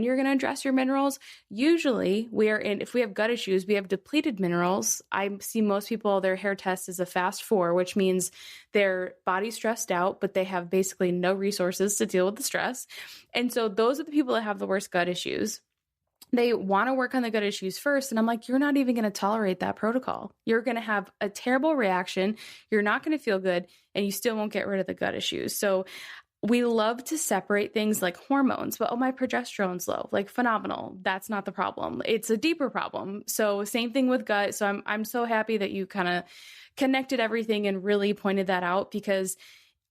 you're going to address your minerals. Usually if we have gut issues, we have depleted minerals. I see most people, their hair test is a fast 4, which means their body's stressed out, but they have basically no resources to deal with the stress. And so those are the people that have the worst gut issues. They want to work on the gut issues first. And I'm like, you're not even going to tolerate that protocol. You're going to have a terrible reaction. You're not going to feel good, and you still won't get rid of the gut issues. So we love to separate things like hormones, but my progesterone's low, like phenomenal. That's not the problem. It's a deeper problem. So same thing with gut. So I'm so happy that you kind of connected everything and really pointed that out, because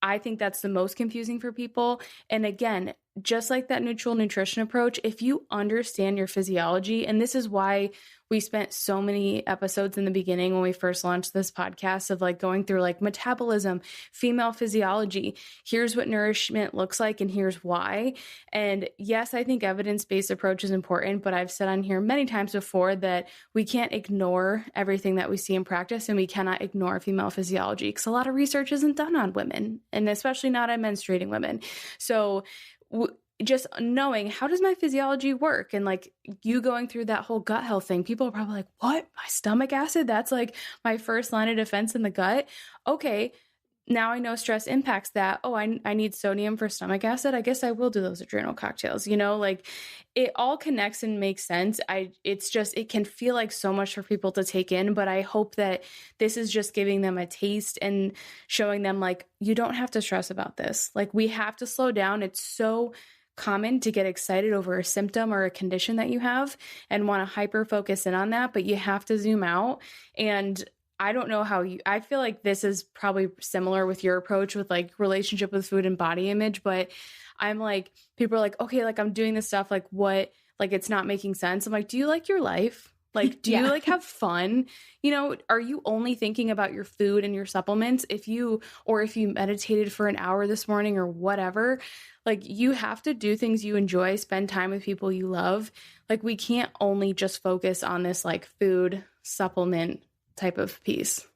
I think that's the most confusing for people. And again, just like that neutral nutrition approach, if you understand your physiology, and this is why we spent so many episodes in the beginning when we first launched this podcast of like going through like metabolism, female physiology, here's what nourishment looks like and here's why. And yes, I think evidence-based approach is important, but I've said on here many times before that we can't ignore everything that we see in practice, and we cannot ignore female physiology because a lot of research isn't done on women, and especially not on menstruating women. So just knowing how does my physiology work, and like you going through that whole gut health thing, people are probably like, what? My stomach acid? That's like my first line of defense in the gut. Okay, now I know stress impacts that. Oh, I need sodium for stomach acid. I guess I will do those adrenal cocktails, like it all connects and makes sense. It can feel like so much for people to take in, but I hope that this is just giving them a taste and showing them like, you don't have to stress about this. Like we have to slow down. It's so common to get excited over a symptom or a condition that you have and want to hyper focus in on that, but you have to zoom out. And I don't know I feel like this is probably similar with your approach with like relationship with food and body image, but I'm like, people are like, okay, like I'm doing this stuff, like what, like it's not making sense. I'm like, do you like your life? Like, do you like have fun? You know, are you only thinking about your food and your supplements? If you meditated for an hour this morning or whatever, like you have to do things you enjoy, spend time with people you love. Like we can't only just focus on this like food supplement type of piece.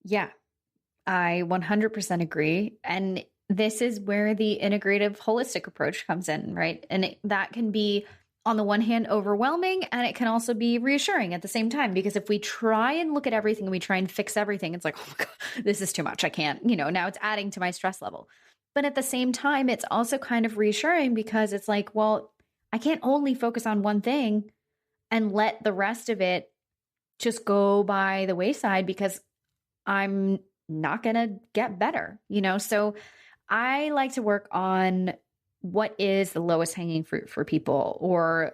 Yeah, I 100% agree. And this is where the integrative holistic approach comes in, right? And that can be on the one hand overwhelming, and it can also be reassuring at the same time, because if we try and look at everything and we try and fix everything, it's like, oh my God, this is too much. I can't, now it's adding to my stress level. But at the same time, it's also kind of reassuring because it's like, well, I can't only focus on one thing and let the rest of it just go by the wayside because I'm not going to get better, So I like to work on what is the lowest hanging fruit for people, or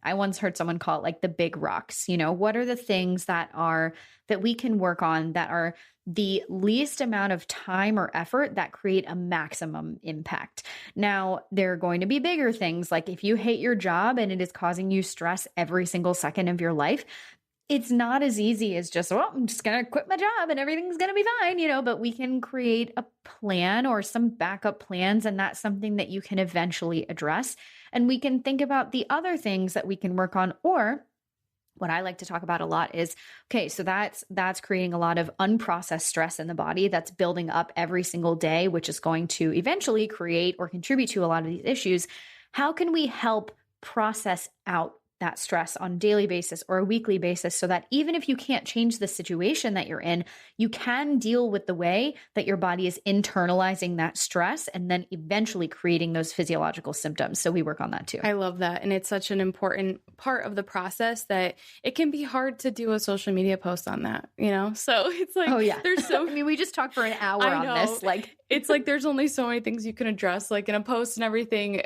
I once heard someone call it like the big rocks. What are the things that we can work on that are the least amount of time or effort that create a maximum impact? Now, there are going to be bigger things, like if you hate your job and it is causing you stress every single second of your life, it's not as easy as just, well, I'm just going to quit my job and everything's going to be fine, but we can create a plan or some backup plans. And that's something that you can eventually address. And we can think about the other things that we can work on. Or what I like to talk about a lot is, okay, so that's creating a lot of unprocessed stress in the body that's building up every single day, which is going to eventually create or contribute to a lot of these issues. How can we help process out that stress on a daily basis or a weekly basis so that even if you can't change the situation that you're in, you can deal with the way that your body is internalizing that stress and then eventually creating those physiological symptoms. So we work on that too. I love that. And it's such an important part of the process that it can be hard to do a social media post on that, So it's like, oh yeah, there's so, I mean, we just talked for an hour on this. Like, it's like, there's only so many things you can address, like in a post and everything.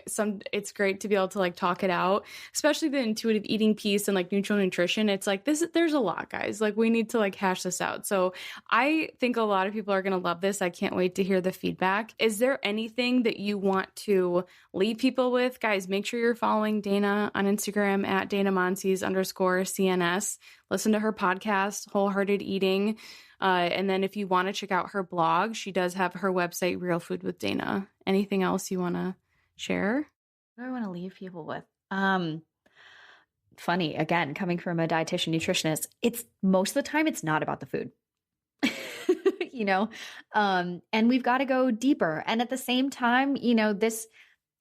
It's great to be able to like talk it out, especially the intuitive eating piece and like neutral nutrition. It's like there's a lot, guys. Like we need to like hash this out. So I think a lot of people are going to love this. I can't wait to hear the feedback. Is there anything that you want to leave people with? Guys, make sure you're following Dana on Instagram at Dana Monsees _CNS. Listen to her podcast, Wholehearted Eating. And then if you want to check out her blog, she does have her website, Real Food with Dana. Anything else you want to share? What do I want to leave people with? Funny, again, coming from a dietitian-nutritionist, it's most of the time, it's not about the food, and we've got to go deeper. And at the same time, this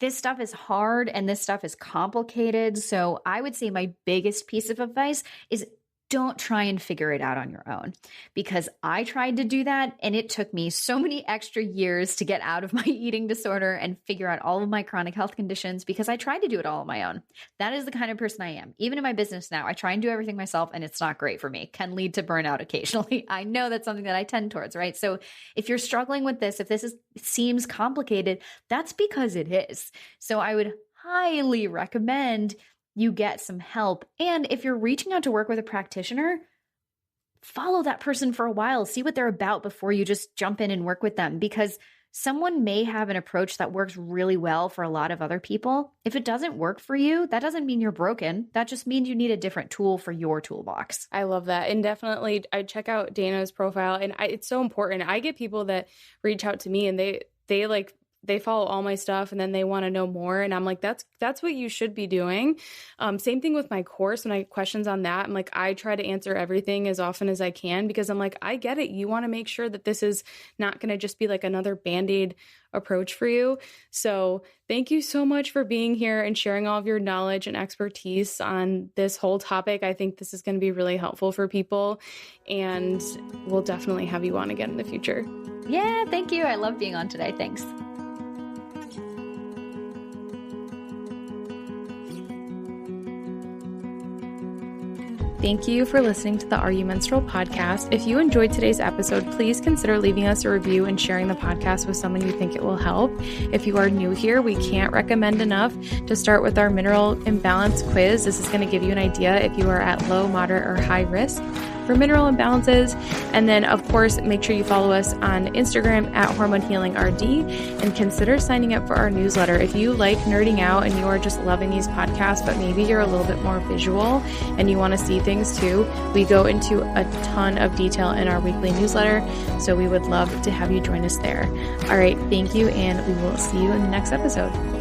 stuff is hard and this stuff is complicated. So I would say my biggest piece of advice is don't try and figure it out on your own, because I tried to do that and it took me so many extra years to get out of my eating disorder and figure out all of my chronic health conditions, because I tried to do it all on my own. That is the kind of person I am. Even in my business now, I try and do everything myself and it's not great for me. Can lead to burnout occasionally. I know that's something that I tend towards, right? So if you're struggling with this, if this seems complicated, that's because it is. So I would highly recommend you get some help. And if you're reaching out to work with a practitioner, follow that person for a while, see what they're about before you just jump in and work with them, because someone may have an approach that works really well for a lot of other people. If it doesn't work for you, that doesn't mean you're broken. That just means you need a different tool for your toolbox. I love that. And definitely I check out Dana's profile, and it's so important. I get people that reach out to me and they follow all my stuff and then they want to know more. And I'm like, that's what you should be doing. Same thing with my course. When I get questions on that, I'm like, I try to answer everything as often as I can, because I'm like, I get it. You want to make sure that this is not going to just be like another Band-Aid approach for you. So thank you so much for being here and sharing all of your knowledge and expertise on this whole topic. I think this is going to be really helpful for people, and we'll definitely have you on again in the future. Yeah, thank you. I love being on today. Thanks. Thank you for listening to the Are You Menstrual podcast. If you enjoyed today's episode, please consider leaving us a review and sharing the podcast with someone you think it will help. If you are new here, we can't recommend enough to start with our mineral imbalance quiz. This is going to give you an idea if you are at low, moderate, or high risk for mineral imbalances. And then, of course, make sure you follow us on Instagram at Hormone Healing RD, and consider signing up for our newsletter. If you like nerding out and you are just loving these podcasts, but maybe you're a little bit more visual and you want to see things too, we go into a ton of detail in our weekly newsletter. So we would love to have you join us there. All right. Thank you. And we will see you in the next episode.